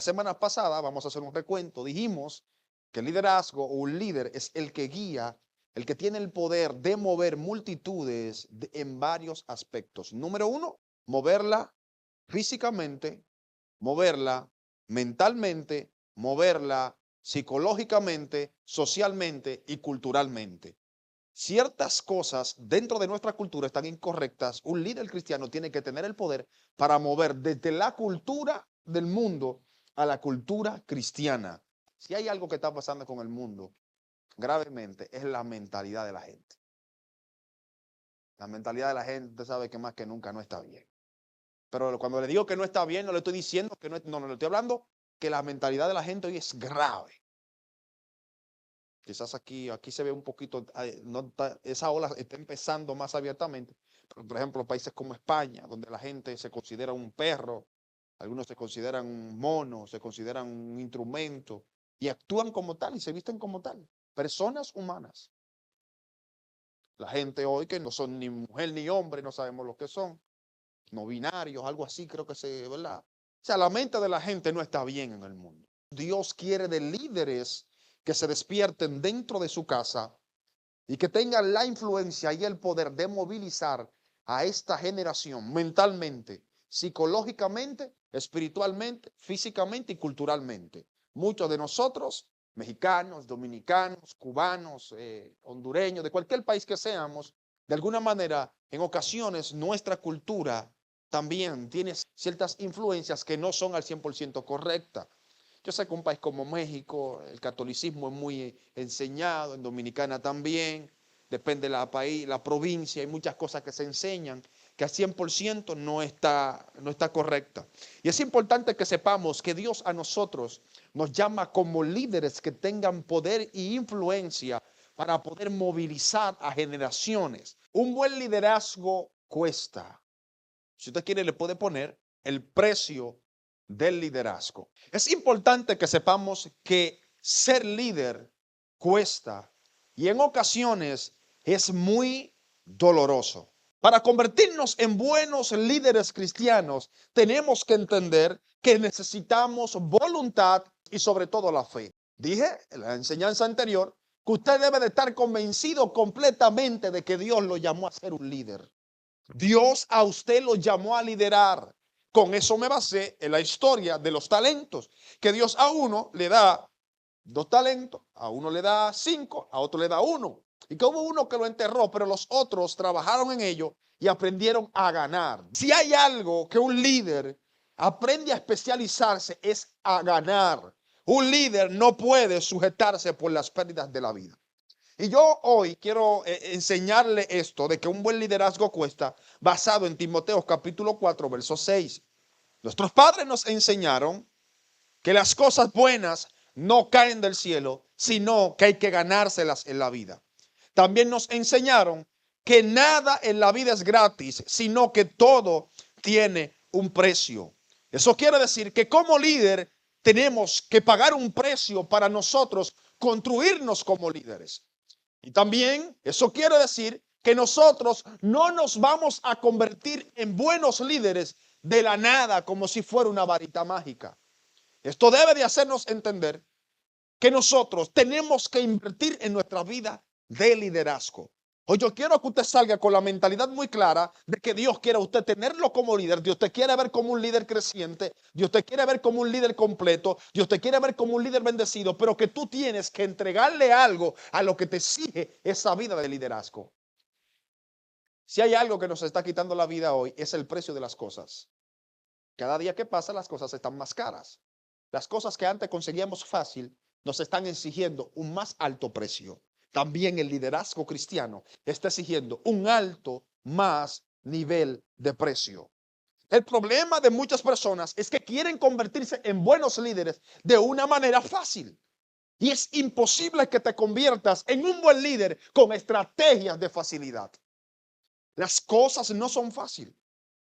La semana pasada, vamos a hacer un recuento, dijimos que el liderazgo o un líder es el que guía, el que tiene el poder de mover multitudes en varios aspectos. Número uno, moverla físicamente, moverla mentalmente, moverla psicológicamente, socialmente y culturalmente. Ciertas cosas dentro de nuestra cultura están incorrectas. Un líder cristiano tiene que tener el poder para mover desde la cultura del mundo a la cultura cristiana. Si hay algo que está pasando con el mundo gravemente, es la mentalidad de la gente. La mentalidad de la gente, usted sabe que más que nunca no está bien. Pero cuando le digo que no está bien, no le estoy diciendo que no, le estoy hablando que la mentalidad de la gente hoy es grave. Quizás aquí se ve un poquito, esa ola está empezando más abiertamente. Por ejemplo, países como España, donde la gente se considera un perro, algunos se consideran un mono, se consideran un instrumento y actúan como tal y se visten como tal. Personas humanas. La gente hoy que no son ni mujer ni hombre, no sabemos lo que son, no binarios, algo así creo que ¿verdad? O sea, la mente de la gente no está bien en el mundo. Dios quiere de líderes que se despierten dentro de su casa y que tengan la influencia y el poder de movilizar a esta generación mentalmente, psicológicamente, espiritualmente, físicamente y culturalmente. Muchos de nosotros, mexicanos, dominicanos, cubanos, hondureños, de cualquier país que seamos, de alguna manera, en ocasiones nuestra cultura también tiene ciertas influencias que no son al 100% correctas. Yo sé que un país como México, el catolicismo es muy enseñado, en Dominicana también, depende de la provincia, hay muchas cosas que se enseñan que al 100% no está correcta. Y es importante que sepamos que Dios a nosotros nos llama como líderes que tengan poder e influencia para poder movilizar a generaciones. Un buen liderazgo cuesta. Si usted quiere, le puede poner el precio del liderazgo. Es importante que sepamos que ser líder cuesta y en ocasiones es muy doloroso. Para convertirnos en buenos líderes cristianos, tenemos que entender que necesitamos voluntad y sobre todo la fe. Dije en la enseñanza anterior que usted debe de estar convencido completamente de que Dios lo llamó a ser un líder. Dios a usted lo llamó a liderar. Con eso me basé en la historia de los talentos, que Dios a uno le da 2 talentos, a uno le da 5, a otro le da 1. Y que hubo uno que lo enterró, pero los otros trabajaron en ello y aprendieron a ganar. Si hay algo que un líder aprende a especializarse es a ganar. Un líder no puede sujetarse por las pérdidas de la vida. Y yo hoy quiero enseñarle esto de que un buen liderazgo cuesta, basado en Timoteo capítulo 4, verso 6. Nuestros padres nos enseñaron que las cosas buenas no caen del cielo, sino que hay que ganárselas en la vida. También nos enseñaron que nada en la vida es gratis, sino que todo tiene un precio. Eso quiere decir que como líder tenemos que pagar un precio para nosotros construirnos como líderes. Y también eso quiere decir que nosotros no nos vamos a convertir en buenos líderes de la nada como si fuera una varita mágica. Esto debe de hacernos entender que nosotros tenemos que invertir en nuestra vida de liderazgo. Hoy yo quiero que usted salga con la mentalidad muy clara de que Dios quiere a usted tenerlo como líder. Dios te quiere ver como un líder creciente. Dios te quiere ver como un líder completo. Dios te quiere ver como un líder bendecido. Pero que tú tienes que entregarle algo a lo que te exige esa vida de liderazgo. Si hay algo que nos está quitando la vida hoy es el precio de las cosas. Cada día que pasa las cosas están más caras. Las cosas que antes conseguíamos fácil nos están exigiendo un más alto precio. También el liderazgo cristiano está exigiendo un alto más nivel de precio. El problema de muchas personas es que quieren convertirse en buenos líderes de una manera fácil. Y es imposible que te conviertas en un buen líder con estrategias de facilidad. Las cosas no son fáciles.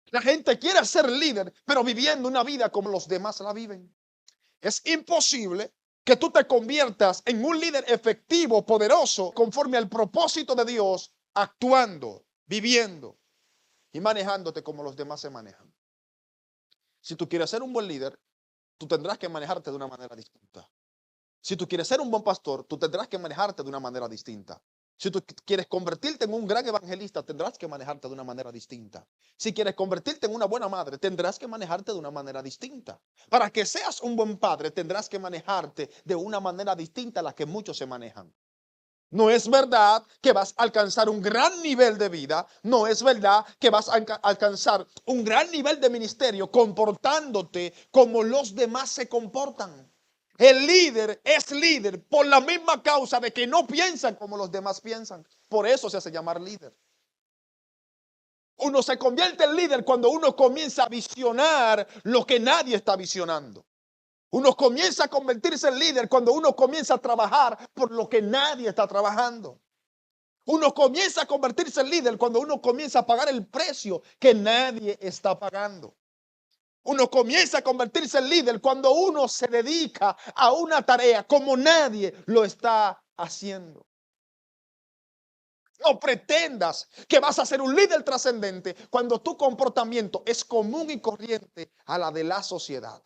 La gente quiere ser líder, pero viviendo una vida como los demás la viven. Es imposible que tú te conviertas en un líder efectivo, poderoso, conforme al propósito de Dios, actuando, viviendo y manejándote como los demás se manejan. Si tú quieres ser un buen líder, tú tendrás que manejarte de una manera distinta. Si tú quieres ser un buen pastor, tú tendrás que manejarte de una manera distinta. Si tú quieres convertirte en un gran evangelista, tendrás que manejarte de una manera distinta. Si quieres convertirte en una buena madre, tendrás que manejarte de una manera distinta. Para que seas un buen padre, tendrás que manejarte de una manera distinta a la que muchos se manejan. No es verdad que vas a alcanzar un gran nivel de vida. No es verdad que vas a alcanzar un gran nivel de ministerio comportándote como los demás se comportan. El líder es líder por la misma causa de que no piensan como los demás piensan. Por eso se hace llamar líder. Uno se convierte en líder cuando uno comienza a visionar lo que nadie está visionando. Uno comienza a convertirse en líder cuando uno comienza a trabajar por lo que nadie está trabajando. Uno comienza a convertirse en líder cuando uno comienza a pagar el precio que nadie está pagando. Uno comienza a convertirse en líder cuando uno se dedica a una tarea como nadie lo está haciendo. No pretendas que vas a ser un líder trascendente cuando tu comportamiento es común y corriente a la de la sociedad.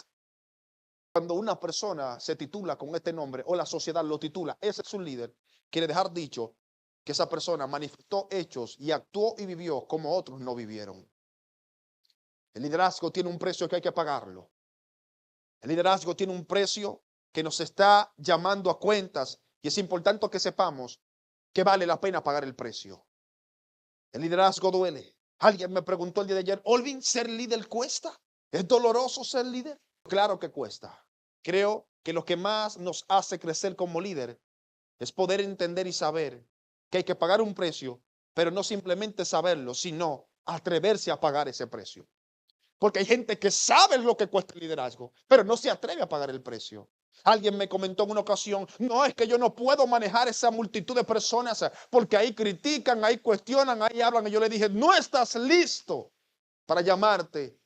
Cuando una persona se titula con este nombre o la sociedad lo titula, ese es un líder, quiere dejar dicho que esa persona manifestó hechos y actuó y vivió como otros no vivieron. El liderazgo tiene un precio que hay que pagarlo. El liderazgo tiene un precio que nos está llamando a cuentas y es importante que sepamos que vale la pena pagar el precio. El liderazgo duele. Alguien me preguntó el día de ayer, Olvin, ¿ser líder cuesta? ¿Es doloroso ser líder? Claro que cuesta. Creo que lo que más nos hace crecer como líder es poder entender y saber que hay que pagar un precio, pero no simplemente saberlo, sino atreverse a pagar ese precio. Porque hay gente que sabe lo que cuesta el liderazgo, pero no se atreve a pagar el precio. Alguien me comentó en una ocasión, no, es que yo no puedo manejar esa multitud de personas porque ahí critican, ahí cuestionan, ahí hablan. Y yo le dije, no estás listo para llamarte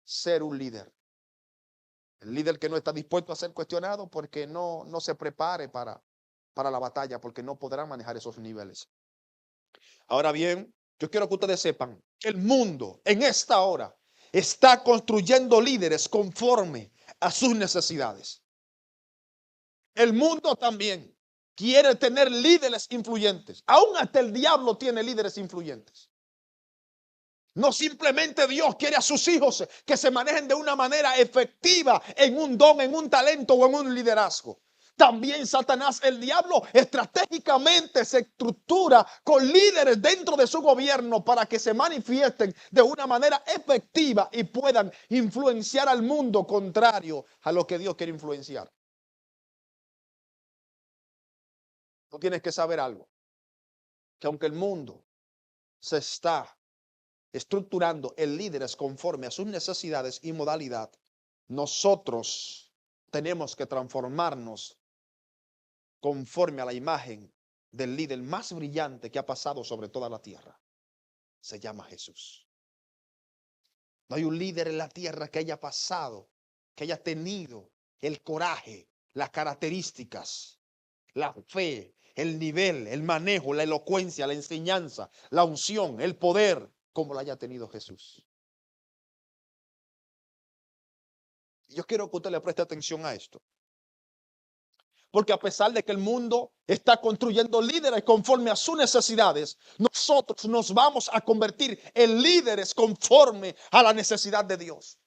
ser un líder. El líder que no está dispuesto a ser cuestionado porque no se prepare para la batalla, porque no podrá manejar esos niveles. Ahora bien, yo quiero que ustedes sepan que el mundo en esta hora está construyendo líderes conforme a sus necesidades. El mundo también quiere tener líderes influyentes. Aún hasta el diablo tiene líderes influyentes. No simplemente Dios quiere a sus hijos que se manejen de una manera efectiva en un don, en un talento o en un liderazgo. También Satanás, el diablo, estratégicamente se estructura con líderes dentro de su gobierno para que se manifiesten de una manera efectiva y puedan influenciar al mundo contrario a lo que Dios quiere influenciar. Tú tienes que saber algo, que aunque el mundo se está estructurando en líderes conforme a sus necesidades y modalidad, nosotros tenemos que transformarnos conforme a la imagen del líder más brillante que ha pasado sobre toda la tierra. Se llama Jesús. No hay un líder en la tierra que haya pasado, que haya tenido el coraje, las características, la fe, el nivel, el manejo, la elocuencia, la enseñanza, la unción, el poder, como lo haya tenido Jesús. Yo quiero que usted le preste atención a esto. Porque a pesar de que el mundo está construyendo líderes conforme a sus necesidades, nosotros nos vamos a convertir en líderes conforme a la necesidad de Dios.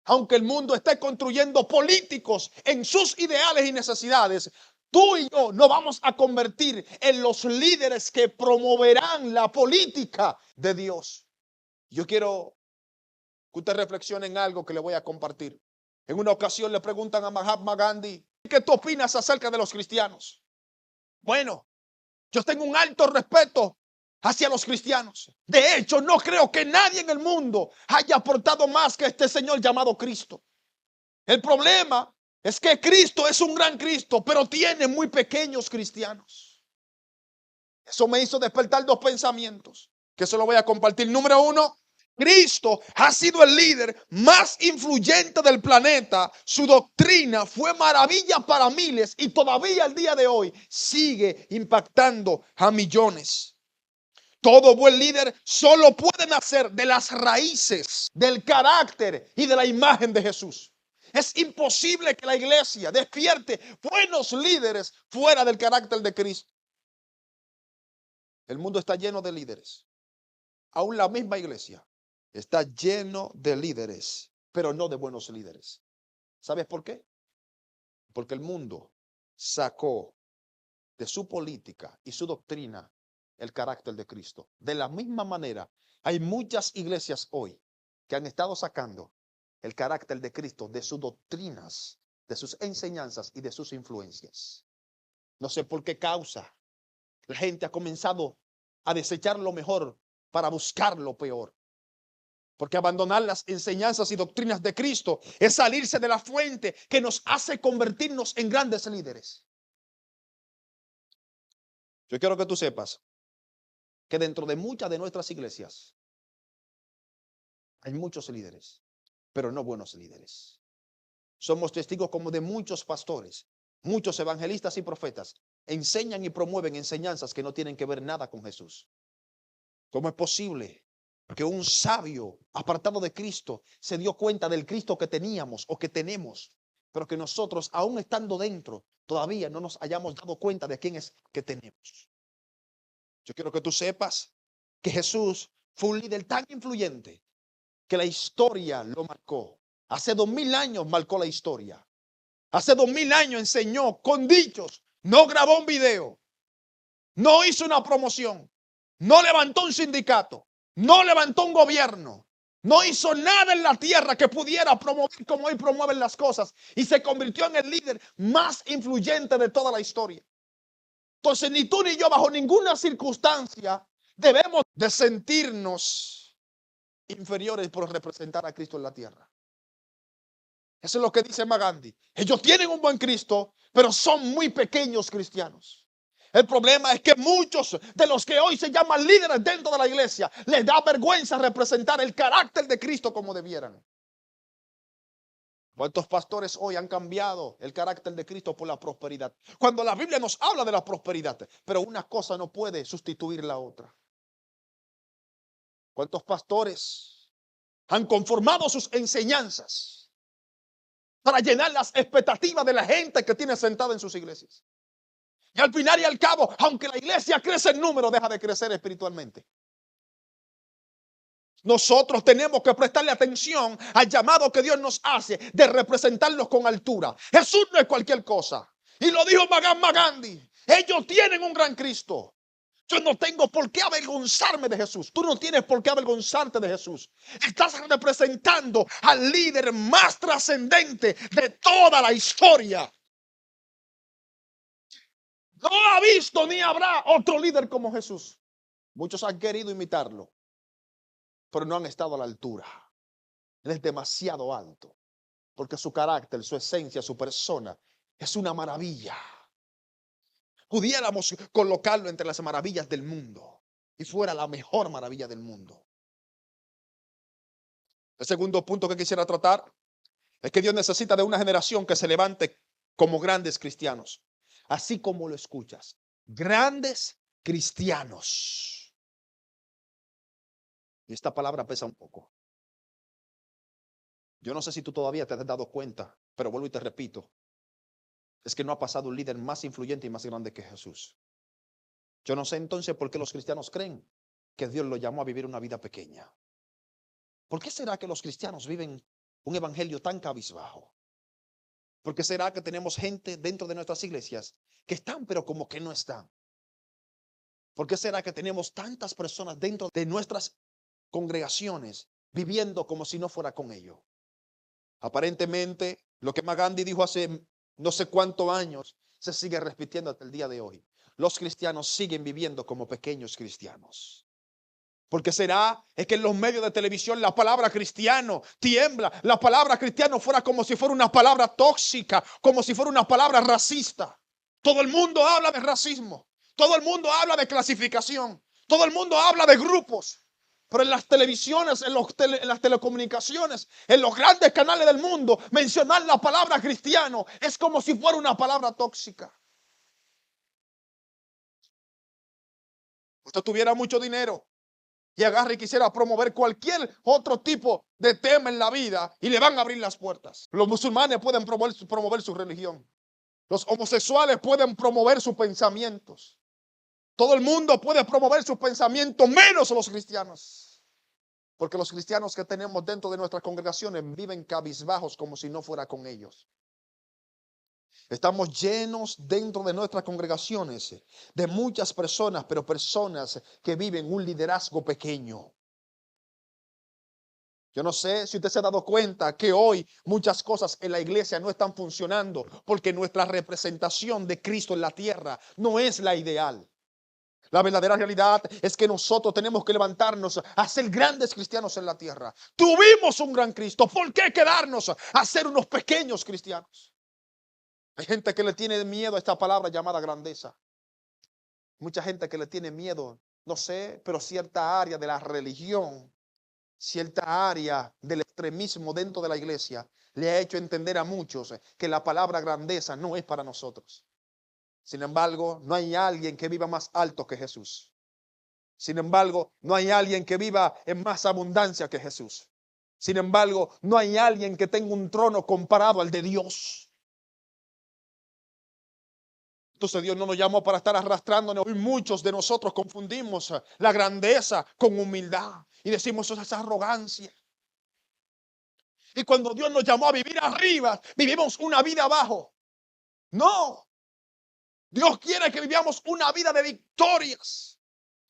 Aunque el mundo esté construyendo políticos en sus ideales y necesidades, tú y yo nos vamos a convertir en los líderes que promoverán la política de Dios. Yo quiero que usted reflexione en algo que le voy a compartir. En una ocasión le preguntan a Mahatma Gandhi, ¿qué tú opinas acerca de los cristianos? Bueno, yo tengo un alto respeto hacia los cristianos. De hecho, no creo que nadie en el mundo haya aportado más que este señor llamado Cristo. El problema es que Cristo es un gran Cristo, pero tiene muy pequeños cristianos. Eso me hizo despertar dos pensamientos que se lo voy a compartir. Número uno, Cristo ha sido el líder más influyente del planeta. Su doctrina fue maravilla para miles y todavía al día de hoy sigue impactando a millones. Todo buen líder solo puede nacer de las raíces, del carácter y de la imagen de Jesús. Es imposible que la iglesia despierte buenos líderes fuera del carácter de Cristo. El mundo está lleno de líderes. Aún la misma iglesia está lleno de líderes, pero no de buenos líderes. ¿Sabes por qué? Porque el mundo sacó de su política y su doctrina el carácter de Cristo. De la misma manera, hay muchas iglesias hoy que han estado sacando el carácter de Cristo de sus doctrinas, de sus enseñanzas y de sus influencias. No sé por qué causa. La gente ha comenzado a desechar lo mejor para buscar lo peor. Porque abandonar las enseñanzas y doctrinas de Cristo es salirse de la fuente que nos hace convertirnos en grandes líderes. Yo quiero que tú sepas que dentro de muchas de nuestras iglesias hay muchos líderes, pero no buenos líderes. Somos testigos como de muchos pastores, muchos evangelistas y profetas enseñan y promueven enseñanzas que no tienen que ver nada con Jesús. ¿Cómo es posible que un sabio apartado de Cristo se dio cuenta del Cristo que teníamos o que tenemos, pero que nosotros, aún estando dentro, todavía no nos hayamos dado cuenta de quién es que tenemos? Yo quiero que tú sepas que Jesús fue un líder tan influyente que la historia lo marcó. Hace 2000 años marcó la historia. Hace 2000 años enseñó con dichos, no grabó un video, no hizo una promoción, no levantó un sindicato, no levantó un gobierno, no hizo nada en la tierra que pudiera promover como hoy promueven las cosas, y se convirtió en el líder más influyente de toda la historia. Entonces ni tú ni yo bajo ninguna circunstancia debemos de sentirnos inferiores por representar a Cristo en la tierra. Eso es lo que dice Gandhi. Ellos tienen un buen Cristo, pero son muy pequeños cristianos. El problema es que muchos de los que hoy se llaman líderes dentro de la iglesia les da vergüenza representar el carácter de Cristo como debieran. ¿Cuántos pastores hoy han cambiado el carácter de Cristo por la prosperidad? Cuando la Biblia nos habla de la prosperidad, pero una cosa no puede sustituir la otra. ¿Cuántos pastores han conformado sus enseñanzas para llenar las expectativas de la gente que tiene sentada en sus iglesias? Y al final y al cabo, aunque la iglesia crece en número, deja de crecer espiritualmente. Nosotros tenemos que prestarle atención al llamado que Dios nos hace de representarlos con altura. Jesús no es cualquier cosa. Y lo dijo Mahatma Gandhi. Ellos tienen un gran Cristo. Yo no tengo por qué avergonzarme de Jesús. Tú no tienes por qué avergonzarte de Jesús. Estás representando al líder más trascendente de toda la historia. No ha visto ni habrá otro líder como Jesús. Muchos han querido imitarlo, pero no han estado a la altura. Él es demasiado alto, porque su carácter, su esencia, su persona es una maravilla. Pudiéramos colocarlo entre las maravillas del mundo y fuera la mejor maravilla del mundo. El segundo punto que quisiera tratar es que Dios necesita de una generación que se levante como grandes cristianos, así como lo escuchas, grandes cristianos. Y esta palabra pesa un poco. Yo no sé si tú todavía te has dado cuenta, pero vuelvo y te repito, es que no ha pasado un líder más influyente y más grande que Jesús. Yo no sé entonces por qué los cristianos creen que Dios los llamó a vivir una vida pequeña. ¿Por qué será que los cristianos viven un evangelio tan cabizbajo? ¿Por qué será que tenemos gente dentro de nuestras iglesias que están pero como que no están? ¿Por qué será que tenemos tantas personas dentro de nuestras congregaciones viviendo como si no fuera con ellos? Aparentemente, lo que Gandhi dijo hace no sé cuántos años se sigue repitiendo hasta el día de hoy. Los cristianos siguen viviendo como pequeños cristianos. Porque es que en los medios de televisión la palabra cristiano tiembla. La palabra cristiano fuera como si fuera una palabra tóxica, como si fuera una palabra racista. Todo el mundo habla de racismo. Todo el mundo habla de clasificación. Todo el mundo habla de grupos. Pero en las televisiones, en las telecomunicaciones, en los grandes canales del mundo, mencionar la palabra cristiano es como si fuera una palabra tóxica. Usted tuviera mucho dinero y agarra y quisiera promover cualquier otro tipo de tema en la vida y le van a abrir las puertas. Los musulmanes pueden promover su religión. Los homosexuales pueden promover sus pensamientos. Todo el mundo puede promover sus pensamientos, menos los cristianos. Porque los cristianos que tenemos dentro de nuestras congregaciones viven cabizbajos como si no fuera con ellos. Estamos llenos dentro de nuestras congregaciones de muchas personas, pero personas que viven un liderazgo pequeño. Yo no sé si usted se ha dado cuenta que hoy muchas cosas en la iglesia no están funcionando porque nuestra representación de Cristo en la tierra no es la ideal. La verdadera realidad es que nosotros tenemos que levantarnos a ser grandes cristianos en la tierra. Tuvimos un gran Cristo. ¿Por qué quedarnos a ser unos pequeños cristianos? Hay gente que le tiene miedo a esta palabra llamada grandeza. Mucha gente que le tiene miedo, no sé, pero cierta área de la religión, cierta área del extremismo dentro de la iglesia le ha hecho entender a muchos que la palabra grandeza no es para nosotros. Sin embargo, no hay alguien que viva más alto que Jesús. Sin embargo, no hay alguien que viva en más abundancia que Jesús. Sin embargo, no hay alguien que tenga un trono comparado al de Dios. Entonces Dios no nos llamó para estar arrastrándonos. Hoy muchos de nosotros confundimos la grandeza con humildad y decimos eso es arrogancia. Y cuando Dios nos llamó a vivir arriba, vivimos una vida abajo. No. Dios quiere que vivamos una vida de victorias.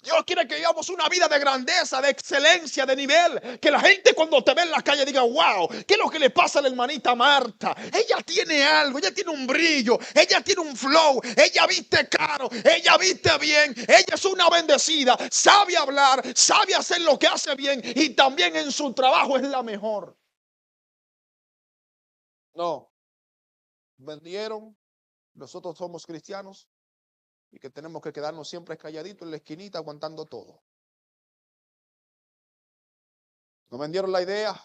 Dios quiere que vivamos una vida de grandeza, de excelencia, de nivel. Que la gente cuando te ve en la calle diga, wow, ¿qué es lo que le pasa a la hermanita Marta? Ella tiene algo, ella tiene un brillo, ella tiene un flow, ella viste caro, ella viste bien, ella es una bendecida, sabe hablar, sabe hacer lo que hace bien y también en su trabajo es la mejor. No, vendieron, nosotros somos cristianos y que tenemos que quedarnos siempre calladitos en la esquinita aguantando todo. Nos vendieron la idea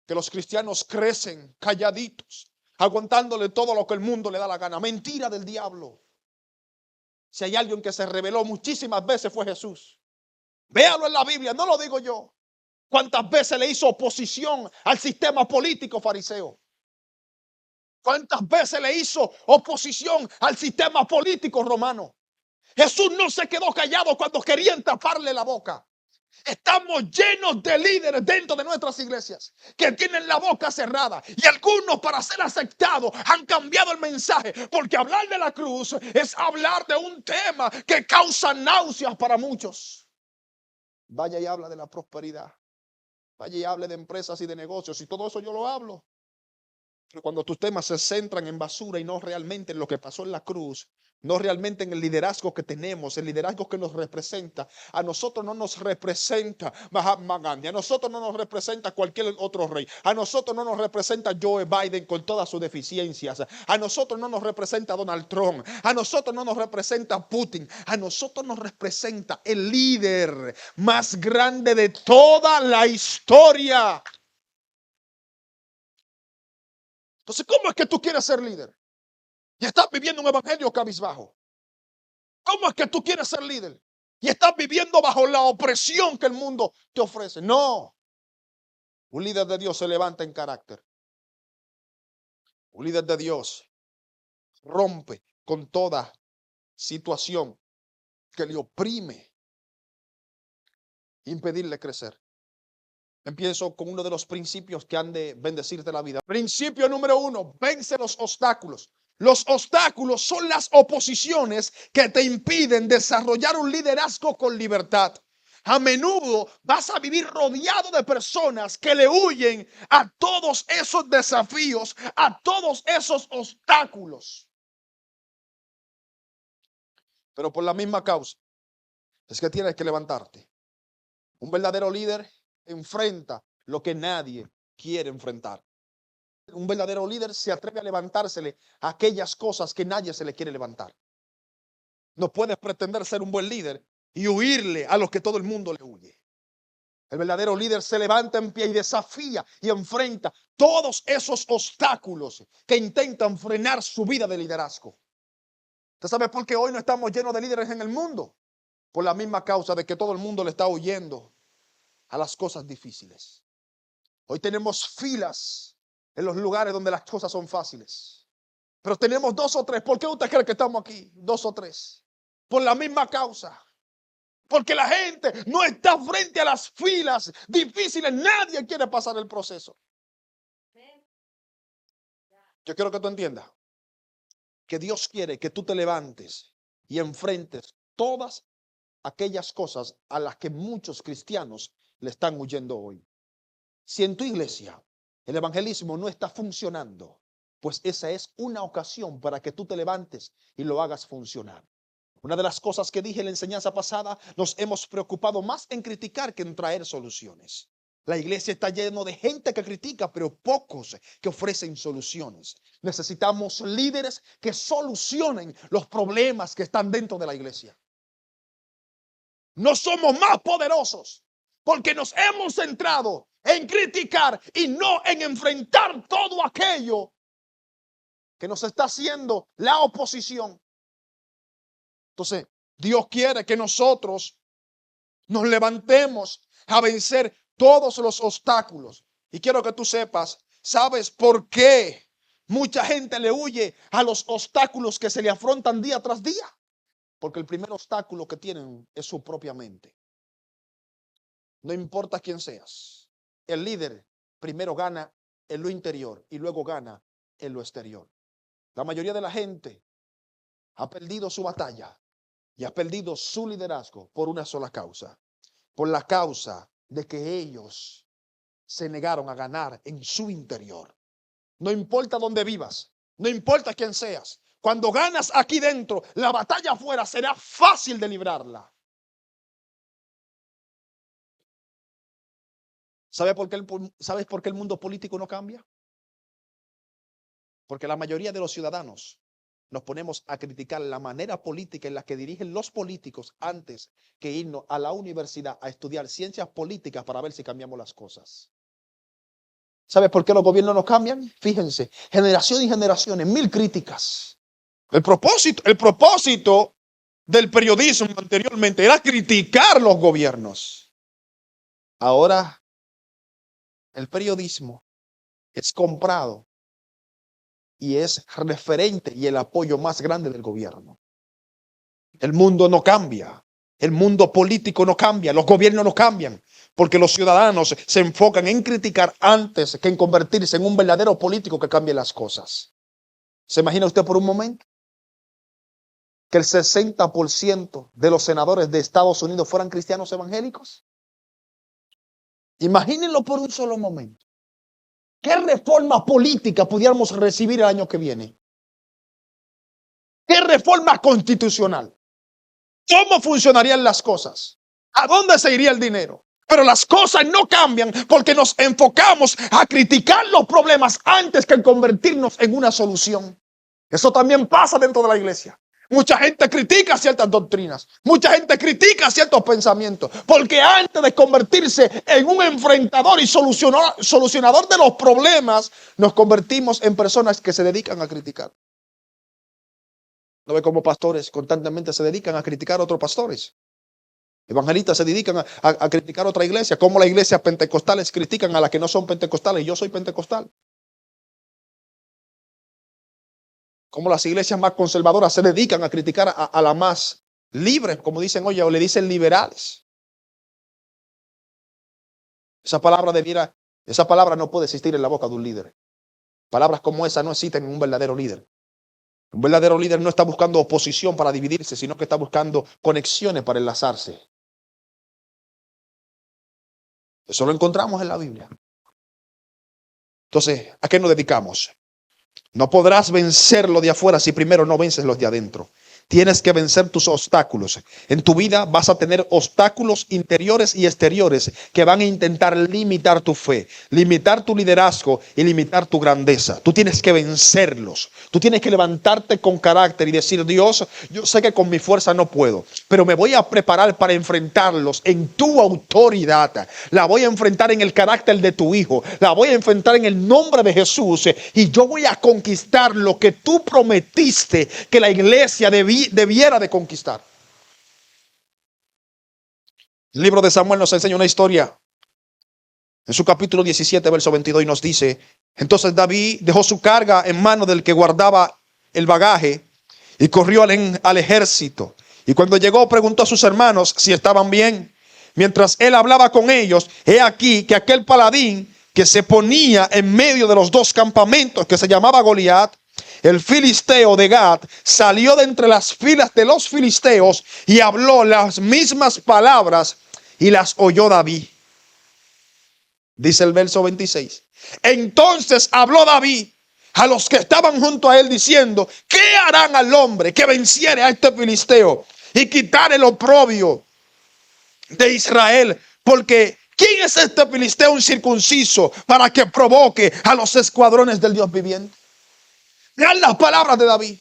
que los cristianos crecen calladitos, aguantándole todo lo que el mundo le da la gana. Mentira del diablo. Si hay alguien que se rebeló muchísimas veces fue Jesús. Véalo en la Biblia, no lo digo yo. ¿Cuántas veces le hizo oposición al sistema político fariseo? ¿Cuántas veces le hizo oposición al sistema político romano? Jesús no se quedó callado cuando querían taparle la boca. Estamos llenos de líderes dentro de nuestras iglesias que tienen la boca cerrada y algunos para ser aceptados han cambiado el mensaje porque hablar de la cruz es hablar de un tema que causa náuseas para muchos. Vaya y habla de la prosperidad, vaya y hable de empresas y de negocios y todo eso yo lo hablo. Pero cuando tus temas se centran en basura y no realmente en lo que pasó en la cruz, no realmente en el liderazgo que tenemos, el liderazgo que nos representa. A nosotros no nos representa Mahatma Gandhi, a nosotros no nos representa cualquier otro rey, a nosotros no nos representa Joe Biden con todas sus deficiencias, a nosotros no nos representa Donald Trump, a nosotros no nos representa Putin, a nosotros nos representa el líder más grande de toda la historia. Entonces, ¿cómo es que tú quieres ser líder? Y estás viviendo un evangelio cabizbajo. ¿Cómo es que tú quieres ser líder? Y estás viviendo bajo la opresión que el mundo te ofrece. No. Un líder de Dios se levanta en carácter. Un líder de Dios rompe con toda situación que le oprime, impedirle crecer. Empiezo con uno de los principios que han de bendecirte la vida. Principio número 1, vence los obstáculos. Los obstáculos son las oposiciones que te impiden desarrollar un liderazgo con libertad. A menudo vas a vivir rodeado de personas que le huyen a todos esos desafíos, a todos esos obstáculos. Pero por la misma causa es que tienes que levantarte. Un verdadero líder enfrenta lo que nadie quiere enfrentar. Un verdadero líder se atreve a levantársele a aquellas cosas que nadie se le quiere levantar. No puedes pretender ser un buen líder y huirle a lo que todo el mundo le huye. El verdadero líder se levanta en pie y desafía y enfrenta todos esos obstáculos que intentan frenar su vida de liderazgo. ¿Usted sabe por qué hoy no estamos llenos de líderes en el mundo? Por la misma causa de que todo el mundo le está huyendo a las cosas difíciles. Hoy tenemos filas en los lugares donde las cosas son fáciles. Pero tenemos 2 o 3. ¿Por qué usted cree que estamos aquí? 2 o 3. Por la misma causa. Porque la gente no está frente a las filas difíciles. Nadie quiere pasar el proceso. Yo quiero que tú entiendas que Dios quiere que tú te levantes y enfrentes todas aquellas cosas a las que muchos cristianos le están huyendo hoy. Si en tu iglesia el evangelismo no está funcionando, pues esa es una ocasión para que tú te levantes y lo hagas funcionar. Una de las cosas que dije en la enseñanza pasada, nos hemos preocupado más en criticar que en traer soluciones. La iglesia está llena de gente que critica, pero pocos que ofrecen soluciones. Necesitamos líderes que solucionen los problemas que están dentro de la iglesia. No somos más poderosos porque nos hemos centrado en criticar y no en enfrentar todo aquello que nos está haciendo la oposición. Entonces, Dios quiere que nosotros nos levantemos a vencer todos los obstáculos. Y quiero que tú sepas, ¿sabes por qué mucha gente le huye a los obstáculos que se le afrontan día tras día? Porque el primer obstáculo que tienen es su propia mente. No importa quién seas, el líder primero gana en lo interior y luego gana en lo exterior. La mayoría de la gente ha perdido su batalla y ha perdido su liderazgo por una sola causa. Por la causa de que ellos se negaron a ganar en su interior. No importa dónde vivas, no importa quién seas. Cuando ganas aquí dentro, la batalla afuera será fácil de librarla. ¿Sabes por qué el mundo político no cambia? Porque la mayoría de los ciudadanos nos ponemos a criticar la manera política en la que dirigen los políticos antes que irnos a la universidad a estudiar ciencias políticas para ver si cambiamos las cosas. ¿Sabe por qué los gobiernos no cambian? Fíjense, generación y generaciones, 1000 críticas. El propósito del periodismo anteriormente era criticar los gobiernos. Ahora el periodismo es comprado y es referente y el apoyo más grande del gobierno. El mundo no cambia, el mundo político no cambia, los gobiernos no cambian, porque los ciudadanos se enfocan en criticar antes que en convertirse en un verdadero político que cambie las cosas. ¿Se imagina usted por un momento que el 60% de los senadores de Estados Unidos fueran cristianos evangélicos? Imagínenlo por un solo momento. ¿Qué reforma política pudiéramos recibir el año que viene? ¿Qué reforma constitucional? ¿Cómo funcionarían las cosas? ¿A dónde se iría el dinero? Pero las cosas no cambian porque nos enfocamos a criticar los problemas antes que en convertirnos en una solución. Eso también pasa dentro de la iglesia. Mucha gente critica ciertas doctrinas, mucha gente critica ciertos pensamientos, porque antes de convertirse en un enfrentador y solucionador de los problemas, nos convertimos en personas que se dedican a criticar. ¿No ve cómo pastores constantemente se dedican a criticar a otros pastores? Evangelistas se dedican a criticar a otra iglesia, como las iglesias pentecostales critican a las que no son pentecostales. Yo soy pentecostal. Como las iglesias más conservadoras se dedican a criticar a las más libres, como dicen hoy, o le dicen liberales. Esa palabra no puede existir en la boca de un líder. Palabras como esa no existen en un verdadero líder. Un verdadero líder no está buscando oposición para dividirse, sino que está buscando conexiones para enlazarse. Eso lo encontramos en la Biblia. Entonces, ¿a qué nos dedicamos? No podrás vencer lo de afuera si primero no vences los de adentro. Tienes que vencer tus obstáculos. En tu vida vas a tener obstáculos interiores y exteriores que van a intentar limitar tu fe, limitar tu liderazgo y limitar tu grandeza. Tú tienes que vencerlos. Tú tienes que levantarte con carácter y decir: Dios, yo sé que con mi fuerza no puedo, pero me voy a preparar para enfrentarlos en tu autoridad. La voy a enfrentar en el carácter de tu Hijo. La voy a enfrentar en el nombre de Jesús. Y yo voy a conquistar lo que tú prometiste que la iglesia debiera de conquistar. El libro de Samuel nos enseña una historia En su capítulo 17, verso 22, nos dice: entonces David dejó su carga en manos del que guardaba el bagaje y corrió al ejército. Y cuando llegó, preguntó a sus hermanos si estaban bien. Mientras él hablaba con ellos, he aquí que aquel paladín que se ponía en medio de los dos campamentos, que se llamaba Goliat, el filisteo de Gat, salió de entre las filas de los filisteos y habló las mismas palabras y las oyó David. Dice el verso 26. Entonces habló David a los que estaban junto a él diciendo: ¿qué harán al hombre que venciere a este filisteo y quitar el oprobio de Israel? Porque ¿quién es este filisteo incircunciso para que provoque a los escuadrones del Dios viviente? Vean las palabras de David.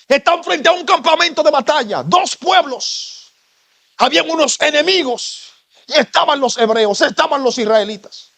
Están frente a un campamento de batalla, dos pueblos. Habían unos enemigos y estaban los hebreos, estaban los israelitas.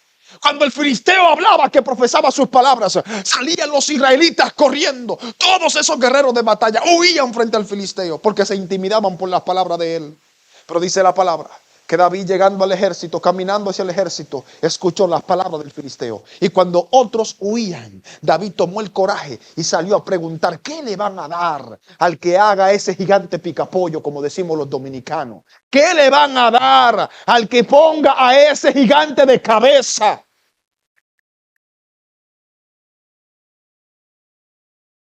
Cuando el filisteo hablaba, que profesaba sus palabras, salían los israelitas corriendo. Todos esos guerreros de batalla huían frente al filisteo porque se intimidaban por las palabras de él. Pero dice la palabra que David, llegando al ejército, caminando hacia el ejército, escuchó las palabras del filisteo. Y cuando otros huían, David tomó el coraje y salió a preguntar: ¿qué le van a dar al que haga ese gigante picapollo, como decimos los dominicanos? ¿Qué le van a dar al que ponga a ese gigante de cabeza?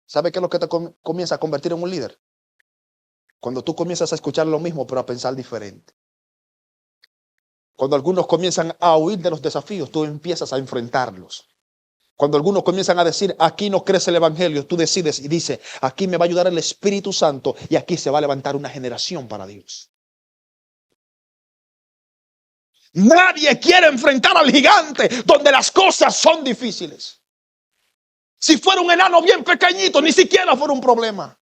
¿Sabe qué es lo que te comienza a convertir en un líder? Cuando tú comienzas a escuchar lo mismo, pero a pensar diferente. Cuando algunos comienzan a huir de los desafíos, tú empiezas a enfrentarlos. Cuando algunos comienzan a decir: aquí no crece el evangelio, tú decides y dices: aquí me va a ayudar el Espíritu Santo y aquí se va a levantar una generación para Dios. Nadie quiere enfrentar al gigante donde las cosas son difíciles. Si fuera un enano bien pequeñito, ni siquiera fuera un problema.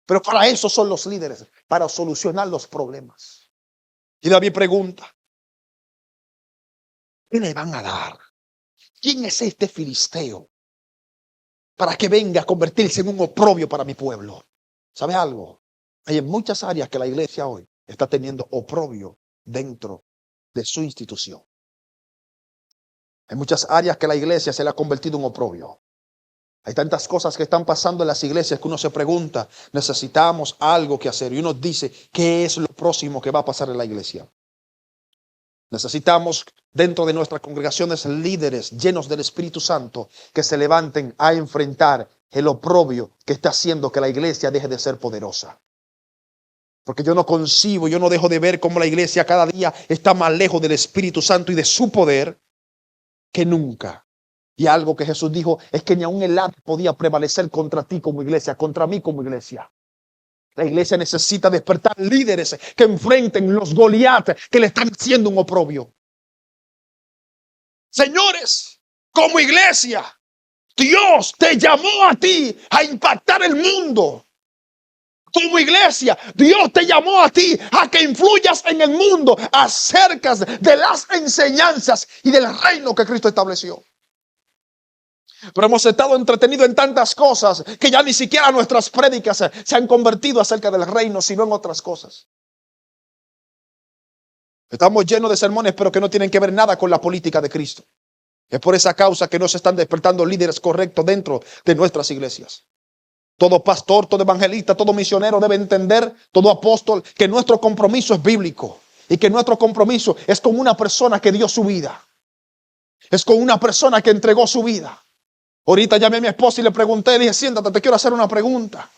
Pero para eso son los líderes, para solucionar los problemas. Y David pregunta: ¿qué le van a dar? ¿Quién es este filisteo para que venga a convertirse en un oprobio para mi pueblo? ¿Sabe algo? Hay en muchas áreas que la iglesia hoy está teniendo oprobio dentro de su institución. Hay muchas áreas que la iglesia se le ha convertido en oprobio. Hay tantas cosas que están pasando en las iglesias que uno se pregunta: necesitamos algo que hacer. Y uno dice: ¿qué es lo próximo que va a pasar en la iglesia? Necesitamos dentro de nuestras congregaciones líderes llenos del Espíritu Santo que se levanten a enfrentar el oprobio que está haciendo que la iglesia deje de ser poderosa. Porque yo no concibo, yo no dejo de ver cómo la iglesia cada día está más lejos del Espíritu Santo y de su poder que nunca. Y algo que Jesús dijo es que ni aun el Hades podía prevalecer contra ti como iglesia, contra mí como iglesia. La iglesia necesita despertar líderes que enfrenten los Goliat que le están haciendo un oprobio. Señores, como iglesia, Dios te llamó a ti a impactar el mundo. Como iglesia, Dios te llamó a ti a que influyas en el mundo acerca de las enseñanzas y del reino que Cristo estableció. Pero hemos estado entretenidos en tantas cosas que ya ni siquiera nuestras prédicas se han convertido acerca del reino, sino en otras cosas. Estamos llenos de sermones, pero que no tienen que ver nada con la política de Cristo. Es por esa causa que no se están despertando líderes correctos dentro de nuestras iglesias. Todo pastor, todo evangelista, todo misionero debe entender, todo apóstol, que nuestro compromiso es bíblico y que nuestro compromiso es con una persona que dio su vida. Es con una persona que entregó su vida. Ahorita llamé a mi esposa y le pregunté, le dije: siéntate, te quiero hacer una pregunta.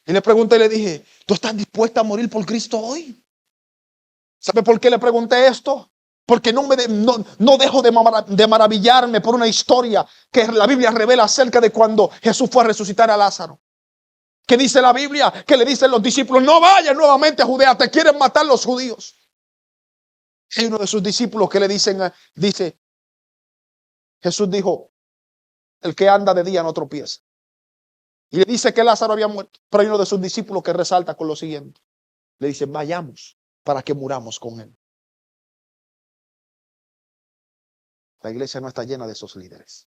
Y le pregunté y le dije: ¿tú estás dispuesta a morir por Cristo hoy? ¿Sabe por qué le pregunté esto? Porque no dejo de maravillarme por una historia que la Biblia revela acerca de cuando Jesús fue a resucitar a Lázaro. ¿Qué dice la Biblia? Que le dicen los discípulos: no vayan nuevamente a Judea, te quieren matar los judíos. Hay uno de sus discípulos que le dice, Jesús dijo: el que anda de día no tropieza. Y le dice que Lázaro había muerto. Pero hay uno de sus discípulos que resalta con lo siguiente. Le dice: vayamos para que muramos con él. La iglesia no está llena de esos líderes.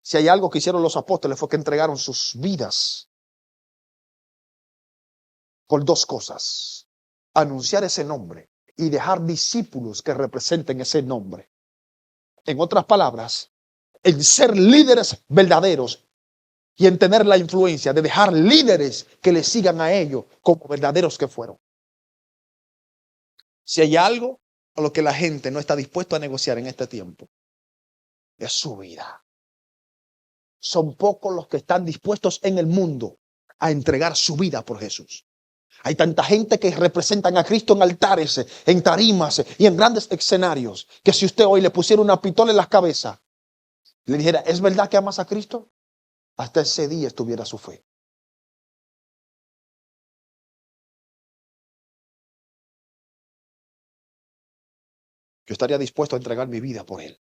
Si hay algo que hicieron los apóstoles fue que entregaron sus vidas por dos cosas: anunciar ese nombre y dejar discípulos que representen ese nombre. En otras palabras, en ser líderes verdaderos y en tener la influencia de dejar líderes que le sigan a ellos como verdaderos que fueron. Si hay algo a lo que la gente no está dispuesta a negociar en este tiempo, es su vida. Son pocos los que están dispuestos en el mundo a entregar su vida por Jesús. Hay tanta gente que representan a Cristo en altares, en tarimas y en grandes escenarios, que si usted hoy le pusiera una pistola en la cabeza, le dijera, ¿es verdad que amas a Cristo? Hasta ese día estuviera su fe. Yo estaría dispuesto a entregar mi vida por Él.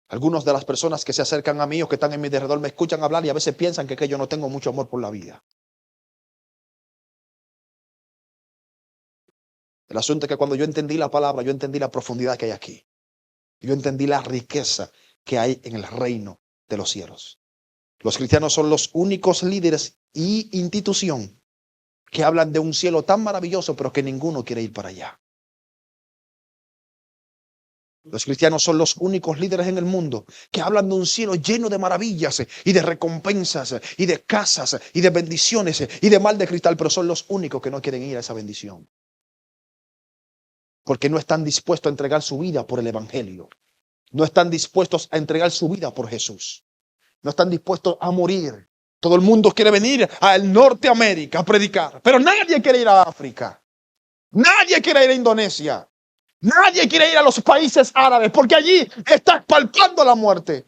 Algunas de las personas que se acercan a mí o que están en mi alrededor me escuchan hablar y a veces piensan que yo no tengo mucho amor por la vida. El asunto es que cuando yo entendí la palabra, yo entendí la profundidad que hay aquí. Yo entendí la riqueza que hay en el reino de los cielos. Los cristianos son los únicos líderes y institución que hablan de un cielo tan maravilloso, pero que ninguno quiere ir para allá. Los cristianos son los únicos líderes en el mundo que hablan de un cielo lleno de maravillas y de recompensas y de casas y de bendiciones y de mar de cristal, pero son los únicos que no quieren ir a esa bendición. Porque no están dispuestos a entregar su vida por el evangelio. No están dispuestos a entregar su vida por Jesús. No están dispuestos a morir. Todo el mundo quiere venir a Norteamérica a predicar, pero nadie quiere ir a África. Nadie quiere ir a Indonesia. Nadie quiere ir a los países árabes porque allí está palpando la muerte.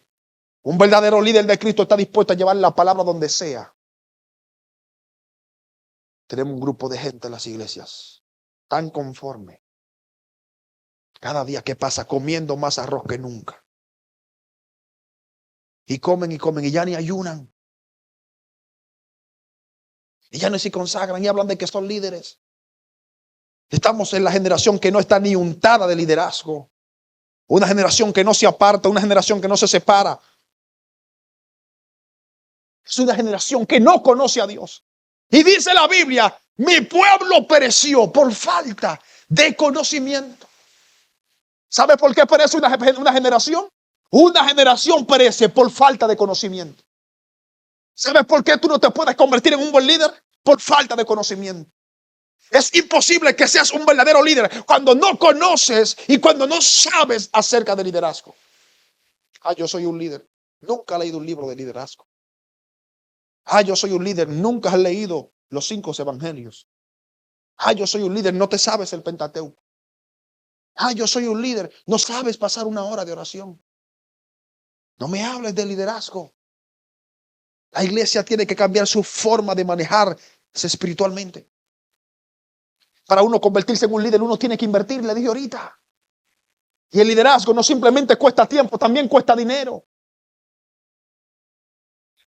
Un verdadero líder de Cristo está dispuesto a llevar la palabra donde sea. Tenemos un grupo de gente en las iglesias tan conforme. Cada día que pasa comiendo más arroz que nunca. Y comen y ya ni ayunan. Y ya no se consagran y hablan de que son líderes. Estamos en la generación que no está ni untada de liderazgo. Una generación que no se aparta, una generación que no se separa. Es una generación que no conoce a Dios. Y dice la Biblia, mi pueblo pereció por falta de conocimiento. ¿Sabe por qué perece una generación? Una generación perece por falta de conocimiento. ¿Sabes por qué tú no te puedes convertir en un buen líder? Por falta de conocimiento. Es imposible que seas un verdadero líder cuando no conoces y cuando no sabes acerca de liderazgo. Yo soy un líder. Nunca he leído un libro de liderazgo. Yo soy un líder. Nunca has leído los 5 evangelios. Yo soy un líder. No te sabes el Pentateuco. Yo soy un líder. No sabes pasar una hora de oración. No me hables de liderazgo. La iglesia tiene que cambiar su forma de manejarse espiritualmente. Para uno convertirse en un líder, uno tiene que invertir, le dije ahorita. Y el liderazgo no simplemente cuesta tiempo, también cuesta dinero.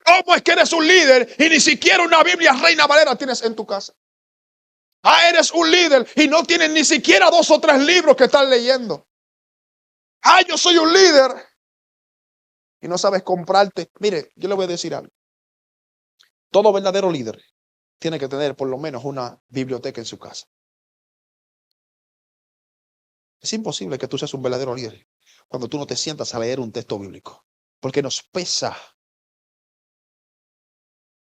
¿Cómo es que eres un líder y ni siquiera una Biblia Reina Valera tienes en tu casa? Eres un líder y no tienes ni siquiera 2 o 3 libros que estás leyendo. Yo soy un líder y no sabes comprarte. Mire, yo le voy a decir algo. Todo verdadero líder tiene que tener por lo menos una biblioteca en su casa. Es imposible que tú seas un verdadero líder cuando tú no te sientas a leer un texto bíblico. Porque nos pesa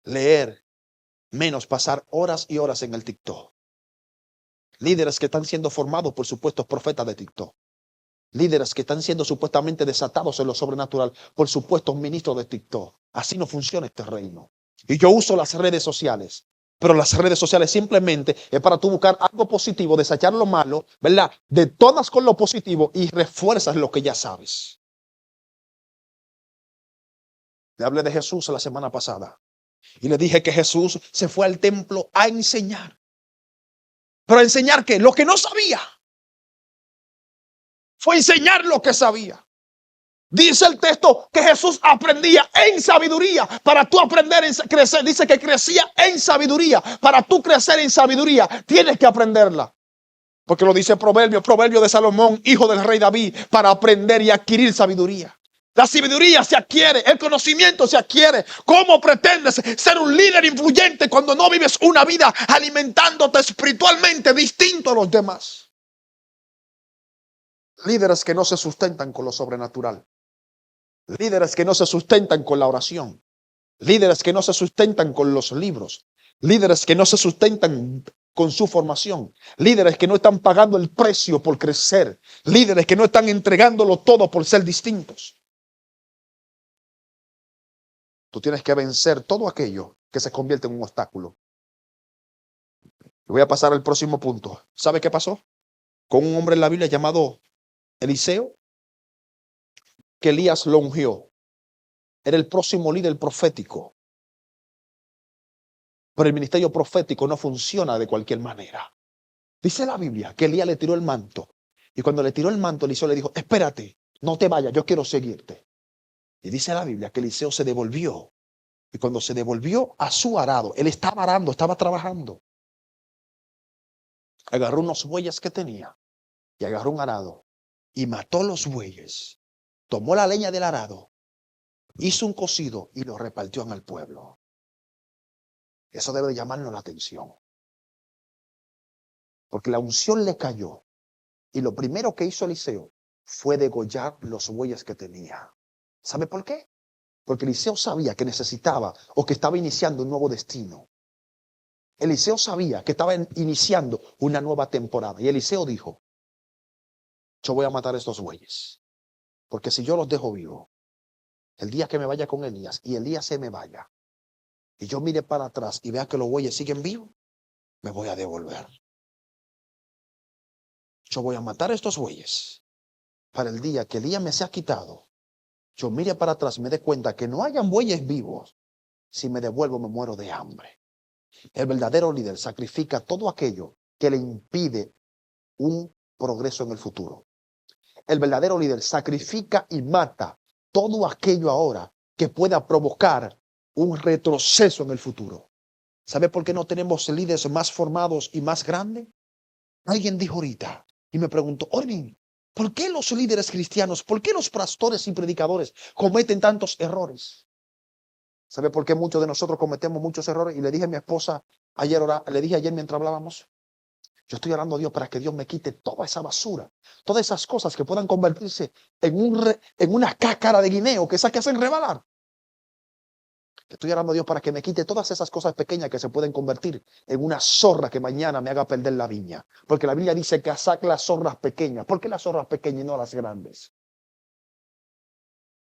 leer menos pasar horas y horas en el TikTok. Líderes que están siendo formados por supuestos profetas de TikTok. Líderes que están siendo supuestamente desatados en lo sobrenatural por supuestos ministros de TikTok. Así no funciona este reino. Y yo uso las redes sociales. Pero las redes sociales simplemente es para tú buscar algo positivo, desechar lo malo, ¿verdad? De todas con lo positivo y refuerzas lo que ya sabes. Le hablé de Jesús la semana pasada. Y le dije que Jesús se fue al templo a enseñar. ¿Pero a enseñar qué? Lo que no sabía. Fue a enseñar lo que sabía. Dice el texto que Jesús aprendía en sabiduría. Para tú aprender a crecer, dice que crecía en sabiduría. Para tú crecer en sabiduría, tienes que aprenderla. Porque lo dice Proverbio de Salomón, hijo del rey David, para aprender y adquirir sabiduría. La sabiduría se adquiere, el conocimiento se adquiere. ¿Cómo pretendes ser un líder influyente cuando no vives una vida alimentándote espiritualmente distinto a los demás? Líderes que no se sustentan con lo sobrenatural. Líderes que no se sustentan con la oración. Líderes que no se sustentan con los libros. Líderes que no se sustentan con su formación. Líderes que no están pagando el precio por crecer. Líderes que no están entregándolo todo por ser distintos. Tú tienes que vencer todo aquello que se convierte en un obstáculo. Voy a pasar al próximo punto. ¿Sabe qué pasó con un hombre en la Biblia llamado Eliseo? Que Elías lo ungió. Era el próximo líder profético. Pero el ministerio profético no funciona de cualquier manera. Dice la Biblia que Elías le tiró el manto. Y cuando le tiró el manto, Eliseo le dijo, espérate, no te vayas, yo quiero seguirte. Y dice la Biblia que Eliseo se devolvió. Y cuando se devolvió a su arado, él estaba arando, estaba trabajando. Agarró unos bueyes que tenía y agarró un arado y mató los bueyes. Tomó la leña del arado, hizo un cocido y lo repartió en el pueblo. Eso debe llamarnos la atención. Porque la unción le cayó y lo primero que hizo Eliseo fue degollar los bueyes que tenía. ¿Sabe por qué? Porque Eliseo sabía que necesitaba o que estaba iniciando un nuevo destino. Eliseo sabía que estaba iniciando una nueva temporada. Y Eliseo dijo, yo voy a matar a estos bueyes. Porque si yo los dejo vivos, el día que me vaya con Elías y Elías se me vaya, y yo mire para atrás y vea que los bueyes siguen vivos, me voy a devolver. Yo voy a matar a estos bueyes para el día que Elías me sea quitado. Yo mire para atrás y me dé cuenta que no hayan bueyes vivos. Si me devuelvo, me muero de hambre. El verdadero líder sacrifica todo aquello que le impide un progreso en el futuro. El verdadero líder sacrifica y mata todo aquello ahora que pueda provocar un retroceso en el futuro. ¿Sabe por qué no tenemos líderes más formados y más grandes? Alguien dijo ahorita y me preguntó, Orvin, ¿por qué los líderes cristianos, por qué los pastores y predicadores cometen tantos errores? ¿Sabe por qué muchos de nosotros cometemos muchos errores? Y le dije a mi esposa le dije ayer mientras hablábamos, yo estoy orando a Dios para que Dios me quite toda esa basura, todas esas cosas que puedan convertirse en una cáscara de guineo que esas que hacen rebalar. Estoy orando a Dios para que me quite todas esas cosas pequeñas que se pueden convertir en una zorra que mañana me haga perder la viña. Porque la Biblia dice que saque las zorras pequeñas. ¿Por qué las zorras pequeñas y no las grandes?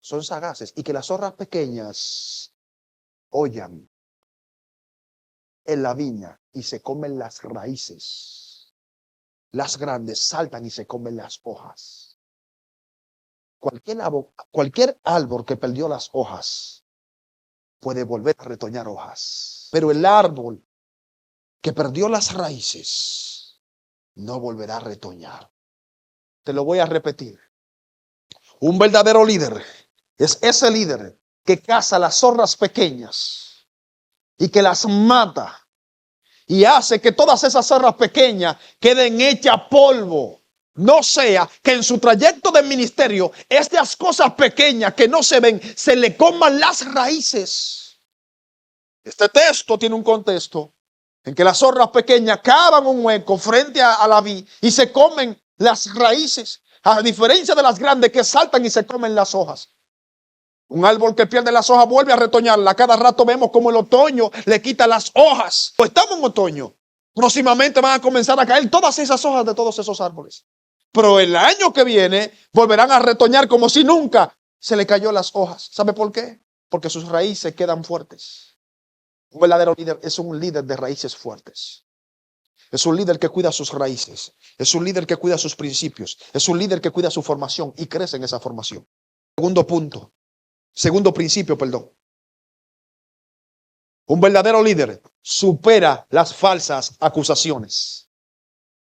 Son sagaces y que las zorras pequeñas hollan en la viña y se comen las raíces. Las grandes saltan y se comen las hojas. Cualquier árbol que perdió las hojas puede volver a retoñar hojas. Pero el árbol que perdió las raíces no volverá a retoñar. Te lo voy a repetir. Un verdadero líder es ese líder que caza las zorras pequeñas y que las mata y hace que todas esas zorras pequeñas queden hechas polvo. No sea que en su trayecto de ministerio estas cosas pequeñas que no se ven se le coman las raíces. Este texto tiene un contexto en que las zorras pequeñas cavan un hueco frente a la vid y se comen las raíces, a diferencia de las grandes que saltan y se comen las hojas. Un árbol que pierde las hojas vuelve a retoñarla. Cada rato vemos como el otoño le quita las hojas. Pues estamos en otoño. Próximamente van a comenzar a caer todas esas hojas de todos esos árboles. Pero el año que viene volverán a retoñar como si nunca se le cayó las hojas. ¿Sabe por qué? Porque sus raíces quedan fuertes. Un verdadero líder es un líder de raíces fuertes. Es un líder que cuida sus raíces. Es un líder que cuida sus principios. Es un líder que cuida su formación y crece en esa formación. Segundo principio, perdón. Un verdadero líder supera las falsas acusaciones.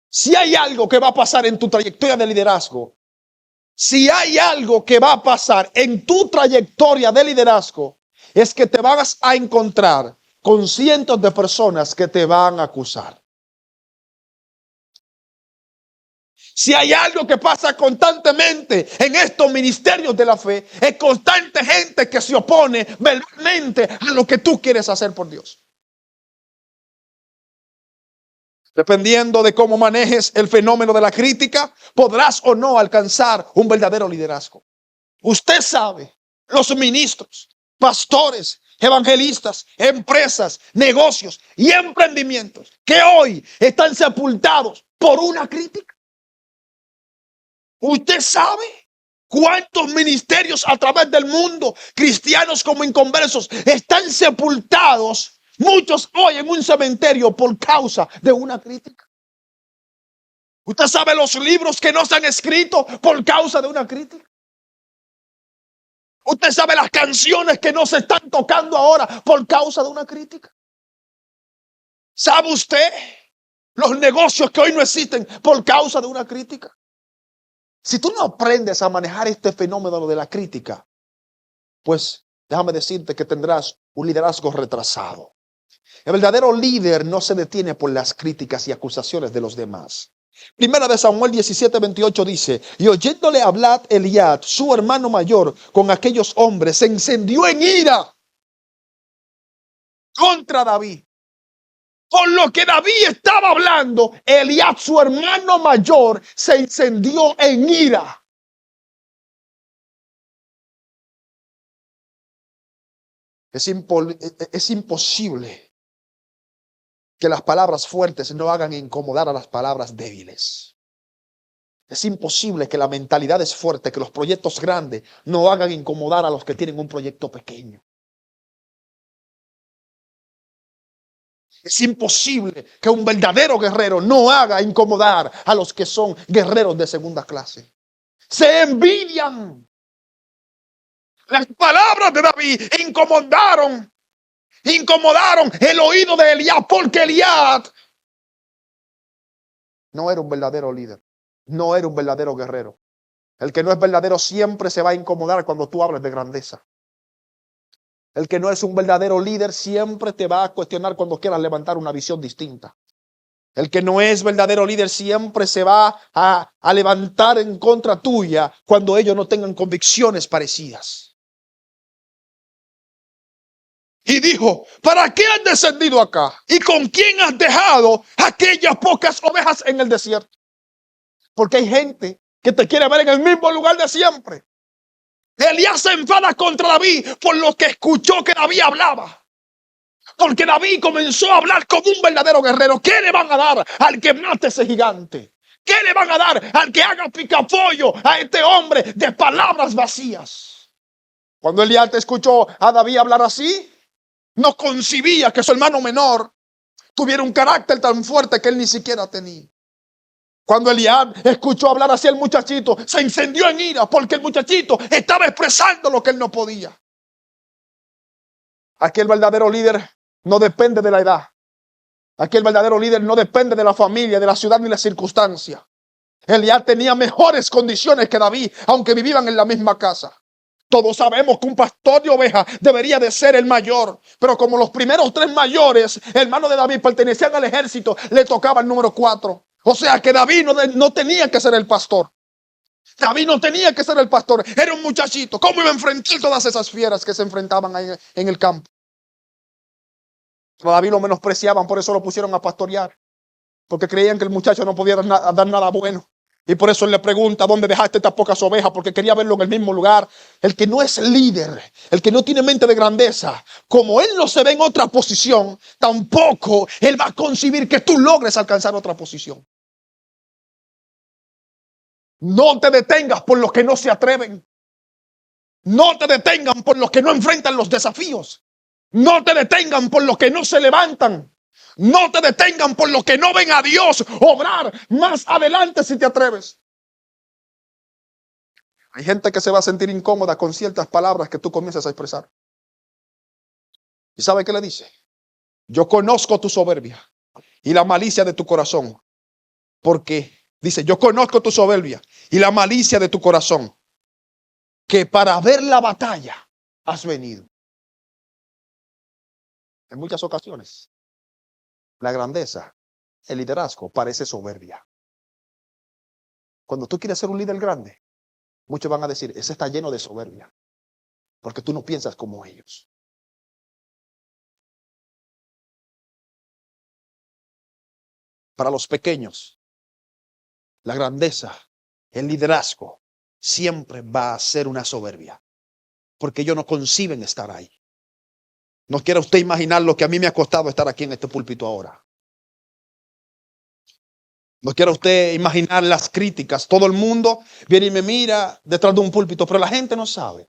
Si hay algo que va a pasar en tu trayectoria de liderazgo, si hay algo que va a pasar en tu trayectoria de liderazgo, es que te vas a encontrar con cientos de personas que te van a acusar. Si hay algo que pasa constantemente en estos ministerios de la fe, es constante gente que se opone verbalmente a lo que tú quieres hacer por Dios. Dependiendo de cómo manejes el fenómeno de la crítica, podrás o no alcanzar un verdadero liderazgo. Usted sabe, los ministros, pastores, evangelistas, empresas, negocios y emprendimientos que hoy están sepultados por una crítica. Usted sabe cuántos ministerios a través del mundo, cristianos como inconversos, están sepultados, muchos hoy en un cementerio por causa de una crítica. Usted sabe los libros que no se han escrito por causa de una crítica. Usted sabe las canciones que no se están tocando ahora por causa de una crítica. ¿Sabe usted los negocios que hoy no existen por causa de una crítica? Si tú no aprendes a manejar este fenómeno de la crítica, pues déjame decirte que tendrás un liderazgo retrasado. El verdadero líder no se detiene por las críticas y acusaciones de los demás. Primera de Samuel 17:28 dice: y oyéndole hablar Eliab, su hermano mayor, con aquellos hombres, se encendió en ira contra David. Por lo que David estaba hablando, Eliab, su hermano mayor, se encendió en ira. Es imposible que las palabras fuertes no hagan incomodar a las palabras débiles. Es imposible que la mentalidad es fuerte, que los proyectos grandes no hagan incomodar a los que tienen un proyecto pequeño. Es imposible que un verdadero guerrero no haga incomodar a los que son guerreros de segunda clase. Se envidian. Las palabras de David incomodaron el oído de Eliab, porque Eliab no era un verdadero líder, no era un verdadero guerrero. El que no es verdadero siempre se va a incomodar cuando tú hables de grandeza. El que no es un verdadero líder siempre te va a cuestionar cuando quieras levantar una visión distinta. El que no es verdadero líder siempre se va a levantar en contra tuya cuando ellos no tengan convicciones parecidas. Y dijo: ¿para qué has descendido acá? ¿Y con quién has dejado aquellas pocas ovejas en el desierto? Porque hay gente que te quiere ver en el mismo lugar de siempre. Elías se enfada contra David por lo que escuchó que David hablaba. Porque David comenzó a hablar como un verdadero guerrero. ¿Qué le van a dar al que mate ese gigante? ¿Qué le van a dar al que haga picapollo a este hombre de palabras vacías? Cuando Elías escuchó a David hablar así, no concibía que su hermano menor tuviera un carácter tan fuerte que él ni siquiera tenía. Cuando Eliab escuchó hablar así al muchachito, se encendió en ira porque el muchachito estaba expresando lo que él no podía. Aquí el verdadero líder no depende de la edad. Aquí el verdadero líder no depende de la familia, de la ciudad ni la circunstancia. Eliab tenía mejores condiciones que David, aunque vivían en la misma casa. Todos sabemos que un pastor de ovejas debería de ser el mayor, pero como los primeros 3 mayores, hermanos de David, pertenecían al ejército, le tocaba el número 4. O sea que David no tenía que ser el pastor. David no tenía que ser el pastor, era un muchachito. ¿Cómo iba a enfrentar todas esas fieras que se enfrentaban ahí en el campo? A David lo menospreciaban, por eso lo pusieron a pastorear, porque creían que el muchacho no podía dar nada bueno. Y por eso él le pregunta: ¿dónde dejaste estas pocas ovejas? Porque quería verlo en el mismo lugar. El que no es líder, el que no tiene mente de grandeza, como él no se ve en otra posición, tampoco él va a concebir que tú logres alcanzar otra posición. No te detengas por los que no se atreven. No te detengan por los que no enfrentan los desafíos. No te detengan por los que no se levantan. No te detengan por los que no ven a Dios obrar más adelante si te atreves. Hay gente que se va a sentir incómoda con ciertas palabras que tú comienzas a expresar. ¿Y sabe qué le dice? Yo conozco tu soberbia y la malicia de tu corazón. Porque dice: yo conozco tu soberbia y la malicia de tu corazón, que para ver la batalla has venido. En muchas ocasiones, la grandeza, el liderazgo parece soberbia. Cuando tú quieres ser un líder grande, muchos van a decir, ese está lleno de soberbia, porque tú no piensas como ellos. Para los pequeños, la grandeza, el liderazgo, siempre va a ser una soberbia, porque ellos no conciben estar ahí. No quiera usted imaginar lo que a mí me ha costado estar aquí en este púlpito ahora. No quiera usted imaginar las críticas. Todo el mundo viene y me mira detrás de un púlpito, pero la gente no sabe.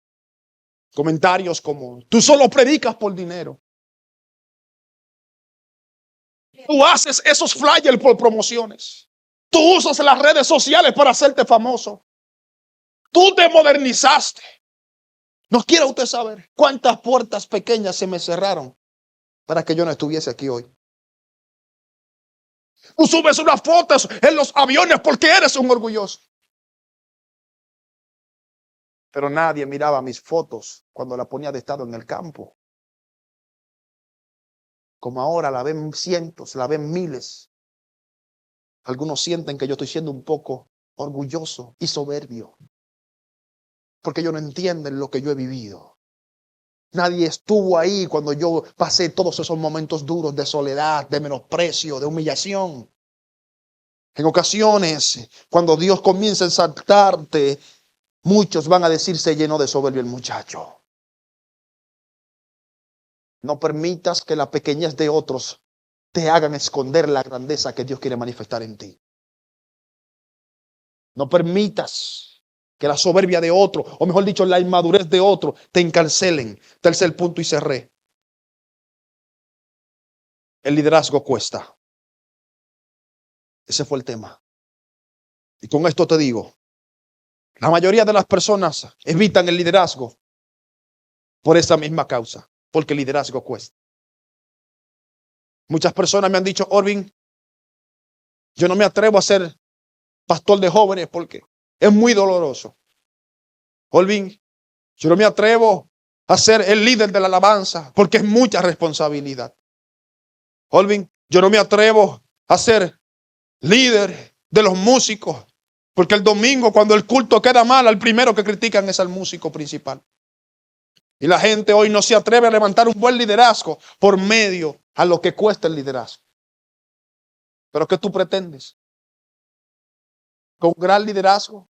Comentarios como, tú solo predicas por dinero. Tú haces esos flyers por promociones. Tú usas las redes sociales para hacerte famoso. Tú te modernizaste. No quiera usted saber cuántas puertas pequeñas se me cerraron para que yo no estuviese aquí hoy. Tú subes unas fotos en los aviones porque eres un orgulloso. Pero nadie miraba mis fotos cuando la ponía de estado en el campo. Como ahora la ven cientos, la ven miles. Algunos sienten que yo estoy siendo un poco orgulloso y soberbio, porque ellos no entienden lo que yo he vivido. Nadie estuvo ahí cuando yo pasé todos esos momentos duros de soledad, de menosprecio, de humillación. En ocasiones, cuando Dios comienza a exaltarte, muchos van a decir, se llenó de soberbia el muchacho. No permitas que la pequeñez de otros te hagan esconder la grandeza que Dios quiere manifestar en ti. No permitas que la soberbia de otro, o mejor dicho, la inmadurez de otro, te encarcelen. Tercer punto y cerré. El liderazgo cuesta. Ese fue el tema. Y con esto te digo, la mayoría de las personas evitan el liderazgo por esa misma causa, porque el liderazgo cuesta. Muchas personas me han dicho, Orvin, yo no me atrevo a ser pastor de jóvenes porque es muy doloroso. Orvin, yo no me atrevo a ser el líder de la alabanza porque es mucha responsabilidad. Orvin, yo no me atrevo a ser líder de los músicos porque el domingo cuando el culto queda mal, al primero que critican es al músico principal. Y la gente hoy no se atreve a levantar un buen liderazgo por medio a lo que cuesta el liderazgo. ¿Pero qué tú pretendes? ¿Con un gran liderazgo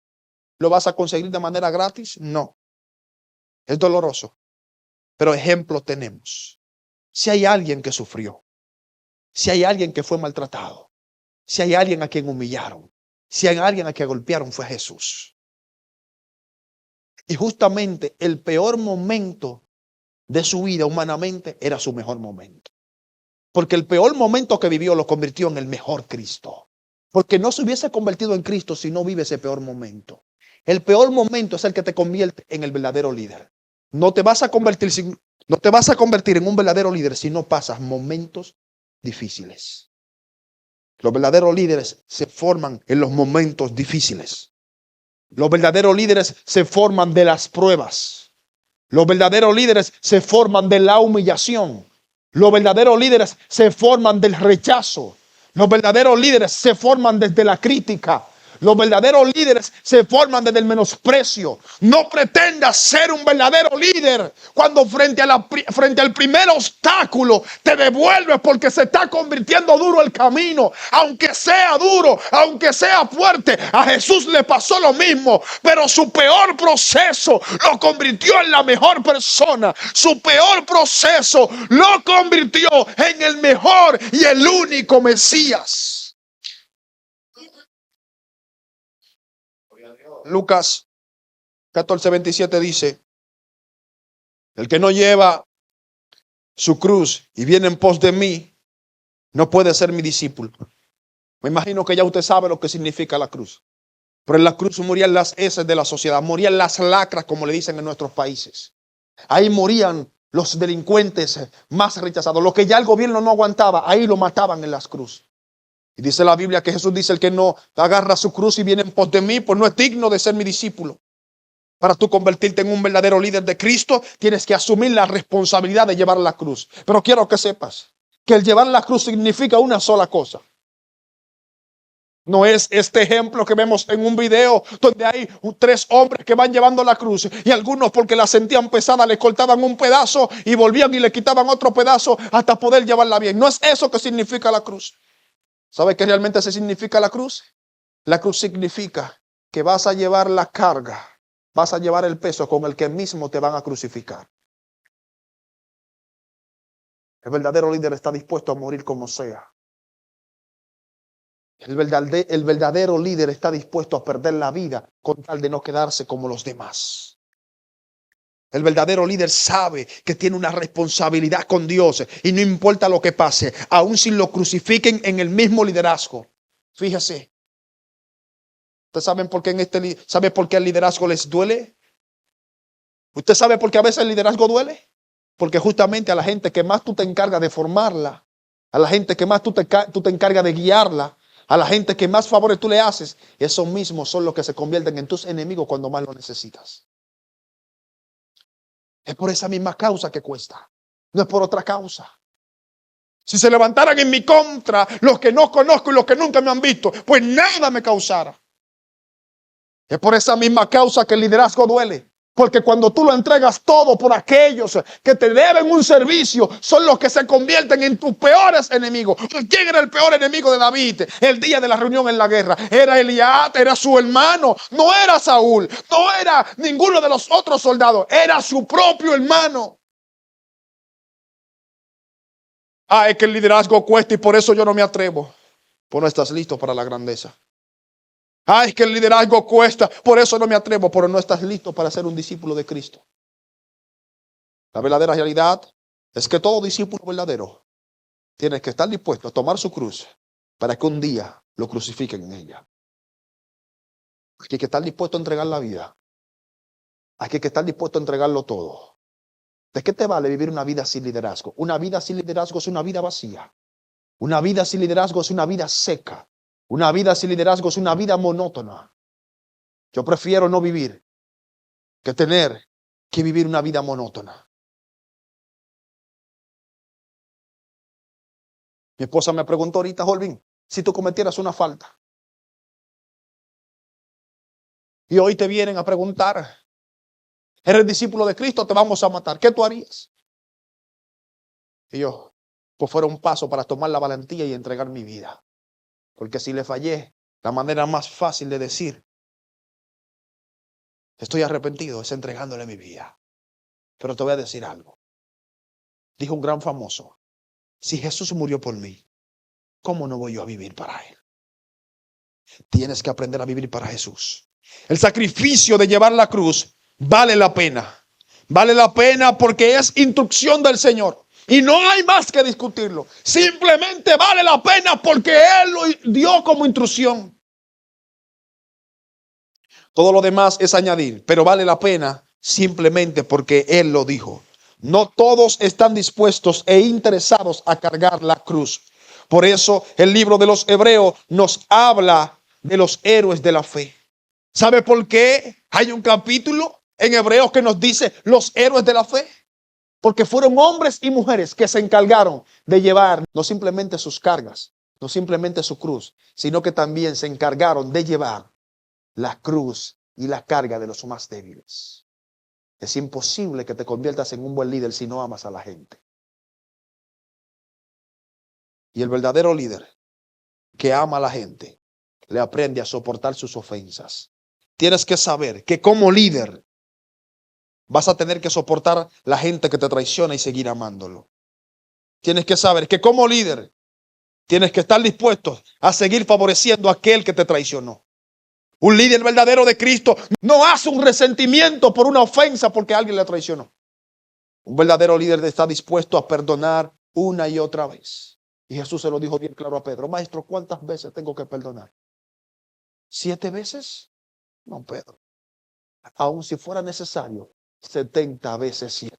lo vas a conseguir de manera gratis? No. Es doloroso. Pero ejemplo tenemos. Si hay alguien que sufrió, si hay alguien que fue maltratado, si hay alguien a quien humillaron, si hay alguien a quien golpearon, fue Jesús. Y justamente el peor momento de su vida humanamente era su mejor momento. Porque el peor momento que vivió lo convirtió en el mejor Cristo. Porque no se hubiese convertido en Cristo si no vive ese peor momento. El peor momento es el que te convierte en el verdadero líder. No te vas a convertir en un verdadero líder si no pasas momentos difíciles. Los verdaderos líderes se forman en los momentos difíciles. Los verdaderos líderes se forman de las pruebas. Los verdaderos líderes se forman de la humillación. Los verdaderos líderes se forman del rechazo. Los verdaderos líderes se forman desde la crítica. Los verdaderos líderes se forman desde el menosprecio. No pretendas ser un verdadero líder cuando frente al primer obstáculo te devuelves porque se está convirtiendo duro el camino. Aunque sea duro, aunque sea fuerte, a Jesús le pasó lo mismo, pero su peor proceso lo convirtió en la mejor persona. Su peor proceso lo convirtió en el mejor y el único Mesías. Lucas 14:27 dice, el que no lleva su cruz y viene en pos de mí, no puede ser mi discípulo. Me imagino que ya usted sabe lo que significa la cruz. Pero en la cruz morían las heces de la sociedad, morían las lacras, como le dicen en nuestros países. Ahí morían los delincuentes más rechazados, lo que ya el gobierno no aguantaba, ahí lo mataban en las cruces. Y dice la Biblia que Jesús dice, el que no agarra su cruz y viene en pos de mí, pues no es digno de ser mi discípulo. Para tú convertirte en un verdadero líder de Cristo, tienes que asumir la responsabilidad de llevar la cruz. Pero quiero que sepas que el llevar la cruz significa una sola cosa. No es este ejemplo que vemos en un video donde hay 3 hombres que van llevando la cruz y algunos, porque la sentían pesada, le cortaban un pedazo y volvían y le quitaban otro pedazo hasta poder llevarla bien. No es eso que significa la cruz. ¿Sabe qué realmente se significa la cruz? La cruz significa que vas a llevar la carga, vas a llevar el peso con el que mismo te van a crucificar. El verdadero líder está dispuesto a morir como sea. El verdadero líder está dispuesto a perder la vida con tal de no quedarse como los demás. El verdadero líder sabe que tiene una responsabilidad con Dios y no importa lo que pase, aun si lo crucifiquen en el mismo liderazgo. Fíjese. ¿Ustedes saben por qué sabe por qué el liderazgo les duele? ¿Usted sabe por qué a veces el liderazgo duele? Porque justamente a la gente que más tú te encargas de formarla, a la gente que más tú te encargas de guiarla, a la gente que más favores tú le haces, esos mismos son los que se convierten en tus enemigos cuando más lo necesitas. Es por esa misma causa que cuesta, no es por otra causa. Si se levantaran en mi contra los que no conozco y los que nunca me han visto, pues nada me causara. Es por esa misma causa que el liderazgo duele. Porque cuando tú lo entregas todo por aquellos que te deben un servicio, son los que se convierten en tus peores enemigos. ¿Quién era el peor enemigo de David el día de la reunión en la guerra? Era Eliab, era su hermano, no era Saúl, no era ninguno de los otros soldados, era su propio hermano. Es que el liderazgo cuesta y por eso yo no me atrevo. Pues no estás listo para la grandeza. Es que el liderazgo cuesta, por eso no me atrevo, pero no estás listo para ser un discípulo de Cristo. La verdadera realidad es que todo discípulo verdadero tiene que estar dispuesto a tomar su cruz para que un día lo crucifiquen en ella. Hay que estar dispuesto a entregar la vida. Hay que estar dispuesto a entregarlo todo. ¿De qué te vale vivir una vida sin liderazgo? Una vida sin liderazgo es una vida vacía. Una vida sin liderazgo es una vida seca. Una vida sin liderazgo es una vida monótona. Yo prefiero no vivir que tener que vivir una vida monótona. Mi esposa me preguntó ahorita, Holvin, si tú cometieras una falta y hoy te vienen a preguntar, ¿eres discípulo de Cristo? Te vamos a matar. ¿Qué tú harías? Y yo, pues fuera un paso para tomar la valentía y entregar mi vida. Porque si le fallé, la manera más fácil de decir estoy arrepentido es entregándole mi vida. Pero te voy a decir algo. Dijo un gran famoso, si Jesús murió por mí, ¿cómo no voy yo a vivir para Él? Tienes que aprender a vivir para Jesús. El sacrificio de llevar la cruz vale la pena. Vale la pena porque es instrucción del Señor. Y no hay más que discutirlo. Simplemente vale la pena porque Él lo dio como instrucción. Todo lo demás es añadir, pero vale la pena simplemente porque Él lo dijo. No todos están dispuestos e interesados a cargar la cruz. Por eso el libro de los Hebreos nos habla de los héroes de la fe. ¿Sabe por qué hay un capítulo en Hebreos que nos dice los héroes de la fe? Porque fueron hombres y mujeres que se encargaron de llevar no simplemente sus cargas, no simplemente su cruz, sino que también se encargaron de llevar la cruz y la carga de los más débiles. Es imposible que te conviertas en un buen líder si no amas a la gente. Y el verdadero líder que ama a la gente le aprende a soportar sus ofensas. Tienes que saber que como líder vas a tener que soportar la gente que te traiciona y seguir amándolo. Tienes que saber que como líder tienes que estar dispuesto a seguir favoreciendo a aquel que te traicionó. Un líder verdadero de Cristo no hace un resentimiento por una ofensa porque alguien le traicionó. Un verdadero líder está dispuesto a perdonar una y otra vez. Y Jesús se lo dijo bien claro a Pedro. Maestro, ¿cuántas veces tengo que perdonar? ¿7 veces? No, Pedro. Aun si fuera necesario, 70 veces 7.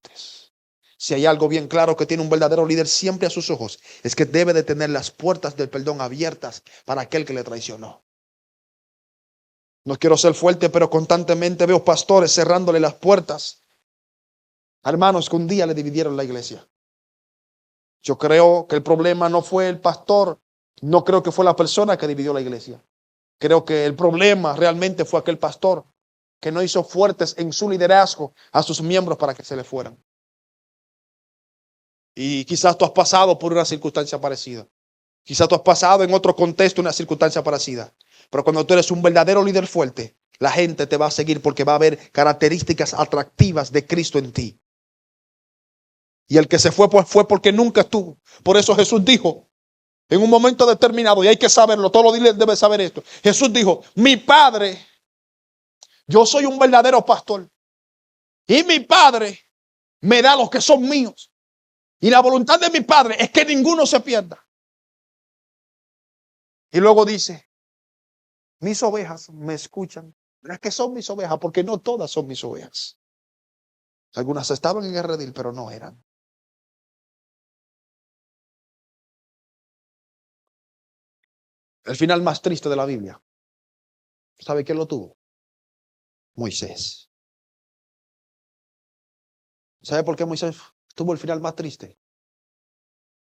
Si hay algo bien claro que tiene un verdadero líder siempre a sus ojos, es que debe de tener las puertas del perdón abiertas para aquel que le traicionó. No quiero ser fuerte, pero constantemente veo pastores cerrándole las puertas a hermanos que un día le dividieron la iglesia. Yo creo que el problema no fue el pastor, no creo que fue la persona que dividió la iglesia. Creo que el problema realmente fue aquel pastor que no hizo fuertes en su liderazgo a sus miembros para que se le fueran. Y quizás tú has pasado por una circunstancia parecida. Quizás tú has pasado en otro contexto una circunstancia parecida. Pero cuando tú eres un verdadero líder fuerte, la gente te va a seguir porque va a haber características atractivas de Cristo en ti. Y el que se fue, pues fue porque nunca estuvo. Por eso Jesús dijo, en un momento determinado, y hay que saberlo, todos los líderes deben saber esto. Jesús dijo, mi Padre, yo soy un verdadero pastor. Y mi Padre me da los que son míos. Y la voluntad de mi Padre es que ninguno se pierda. Y luego dice, mis ovejas me escuchan. Las que son mis ovejas, porque no todas son mis ovejas. Algunas estaban en el redil, pero no eran. El final más triste de la Biblia. ¿Sabe quién lo tuvo? Moisés. ¿Sabe por qué Moisés tuvo el final más triste?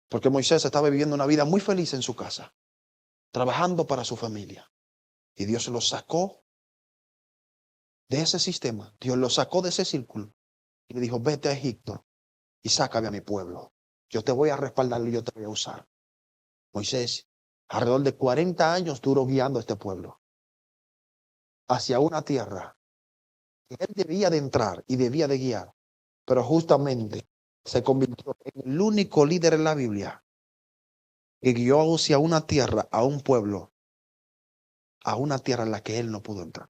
Porque Moisés estaba viviendo una vida muy feliz en su casa, trabajando para su familia. Y Dios lo sacó de ese sistema. Dios lo sacó de ese círculo. Y le dijo, vete a Egipto y sácame a mi pueblo. Yo te voy a respaldar y yo te voy a usar. Moisés, alrededor de 40 años duró guiando a este pueblo hacia una tierra que él debía de entrar y debía de guiar. Pero justamente se convirtió en el único líder en la Biblia que guió hacia una tierra, a un pueblo, a una tierra en la que él no pudo entrar.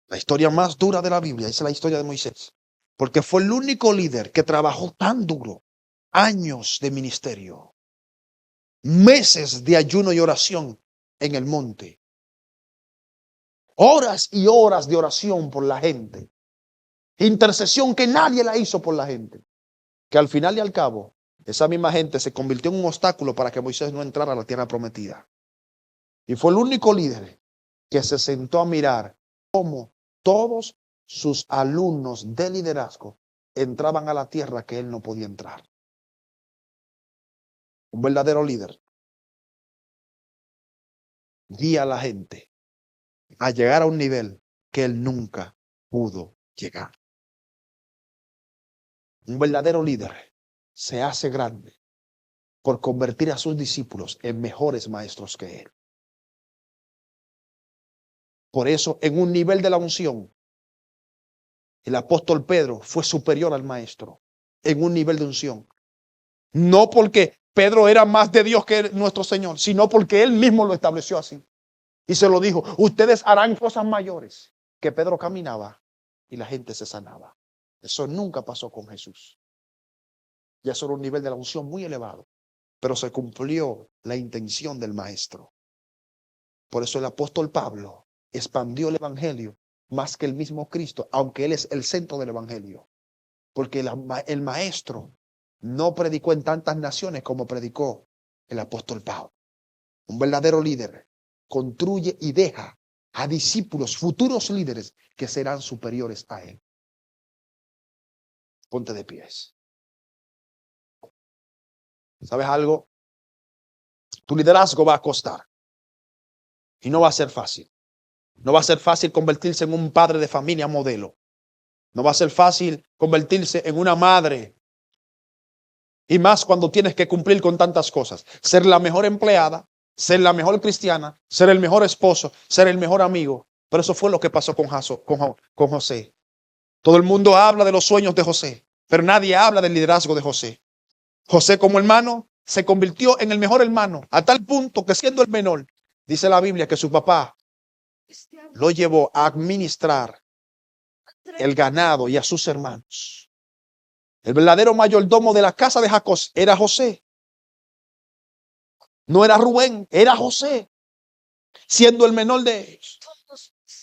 La historia más dura de la Biblia es la historia de Moisés, porque fue el único líder que trabajó tan duro, años de ministerio, meses de ayuno y oración en el monte, horas y horas de oración por la gente, intercesión que nadie la hizo por la gente, que al final y al cabo, esa misma gente se convirtió en un obstáculo para que Moisés no entrara a la tierra prometida. Y fue el único líder que se sentó a mirar cómo todos sus alumnos de liderazgo entraban a la tierra que él no podía entrar. Un verdadero líder guía a la gente a llegar a un nivel que él nunca pudo llegar. Un verdadero líder se hace grande por convertir a sus discípulos en mejores maestros que él. Por eso, en un nivel de la unción, el apóstol Pedro fue superior al maestro en un nivel de unción. No porque Pedro era más de Dios que nuestro Señor, sino porque él mismo lo estableció así. Y se lo dijo, ustedes harán cosas mayores. Que Pedro caminaba y la gente se sanaba. Eso nunca pasó con Jesús. Ya eso era un nivel de la unción muy elevado. Pero se cumplió la intención del maestro. Por eso el apóstol Pablo expandió el evangelio más que el mismo Cristo, aunque él es el centro del evangelio. Porque el maestro no predicó en tantas naciones como predicó el apóstol Pablo. Un verdadero líder construye y deja a discípulos, futuros líderes que serán superiores a él. Ponte de pies. ¿Sabes algo? Tu liderazgo va a costar y no va a ser fácil. No va a ser fácil convertirse en un padre de familia modelo. No va a ser fácil convertirse en una madre. Y más cuando tienes que cumplir con tantas cosas. Ser la mejor empleada, ser la mejor cristiana, ser el mejor esposo, ser el mejor amigo. Pero eso fue lo que pasó con José. Todo el mundo habla de los sueños de José, pero nadie habla del liderazgo de José. José como hermano se convirtió en el mejor hermano, a tal punto que siendo el menor, dice la Biblia que su papá lo llevó a administrar el ganado y a sus hermanos. El verdadero mayordomo de la casa de Jacob era José. No era Rubén, era José, siendo el menor de ellos.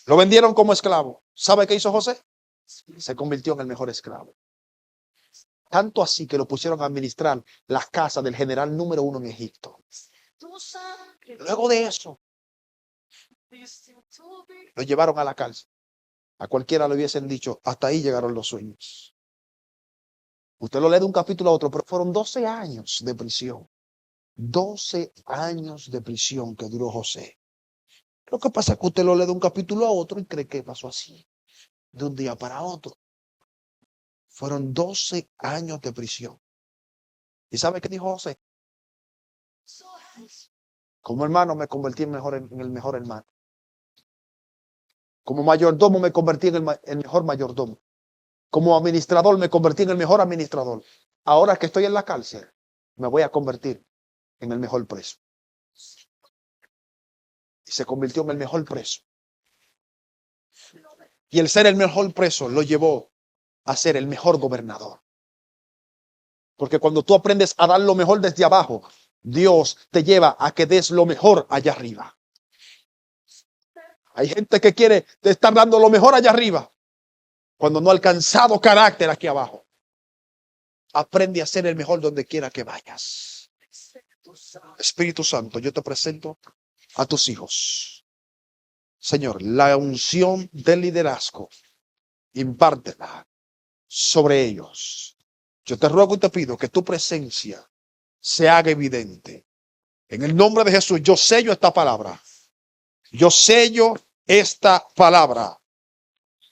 Lo vendieron como esclavo. ¿Sabe qué hizo José? Se convirtió en el mejor esclavo. Tanto así que lo pusieron a administrar la casa del general número 1 en Egipto. Luego de eso, lo llevaron a la cárcel. A cualquiera le hubiesen dicho, hasta ahí llegaron los sueños. Usted lo lee de un capítulo a otro, pero fueron 12 años de prisión. 12 años de prisión que duró José. Lo que pasa es que usted lo lee de un capítulo a otro y cree que pasó así, de un día para otro. Fueron 12 años de prisión. ¿Y sabe qué dijo José? Como hermano me convertí en el mejor hermano. Como mayordomo me convertí en el mejor mayordomo. Como administrador me convertí en el mejor administrador. Ahora que estoy en la cárcel, me voy a convertir en el mejor preso. Y se convirtió en el mejor preso. Y el ser el mejor preso lo llevó a ser el mejor gobernador. Porque cuando tú aprendes a dar lo mejor desde abajo, Dios te lleva a que des lo mejor allá arriba. Hay gente que quiere estar dando lo mejor allá arriba cuando no ha alcanzado carácter aquí abajo. Aprende a ser el mejor donde quiera que vayas. Espíritu Santo, yo te presento a tus hijos. Señor, la unción del liderazgo, impártela sobre ellos. Yo te ruego y te pido que tu presencia se haga evidente. En el nombre de Jesús, yo sello esta palabra. Yo sello esta palabra.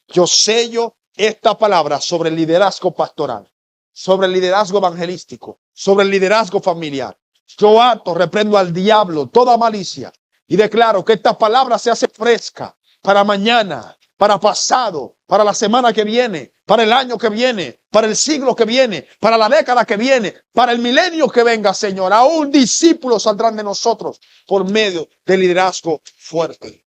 Yo sello esta palabra sobre el liderazgo pastoral, sobre el liderazgo evangelístico, sobre el liderazgo familiar. Yo ato, reprendo al diablo toda malicia y declaro que esta palabra se hace fresca para mañana, para pasado, para la semana que viene, para el año que viene, para el siglo que viene, para la década que viene, para el milenio que venga, Señor. Aún discípulos saldrán de nosotros por medio del liderazgo fuerte.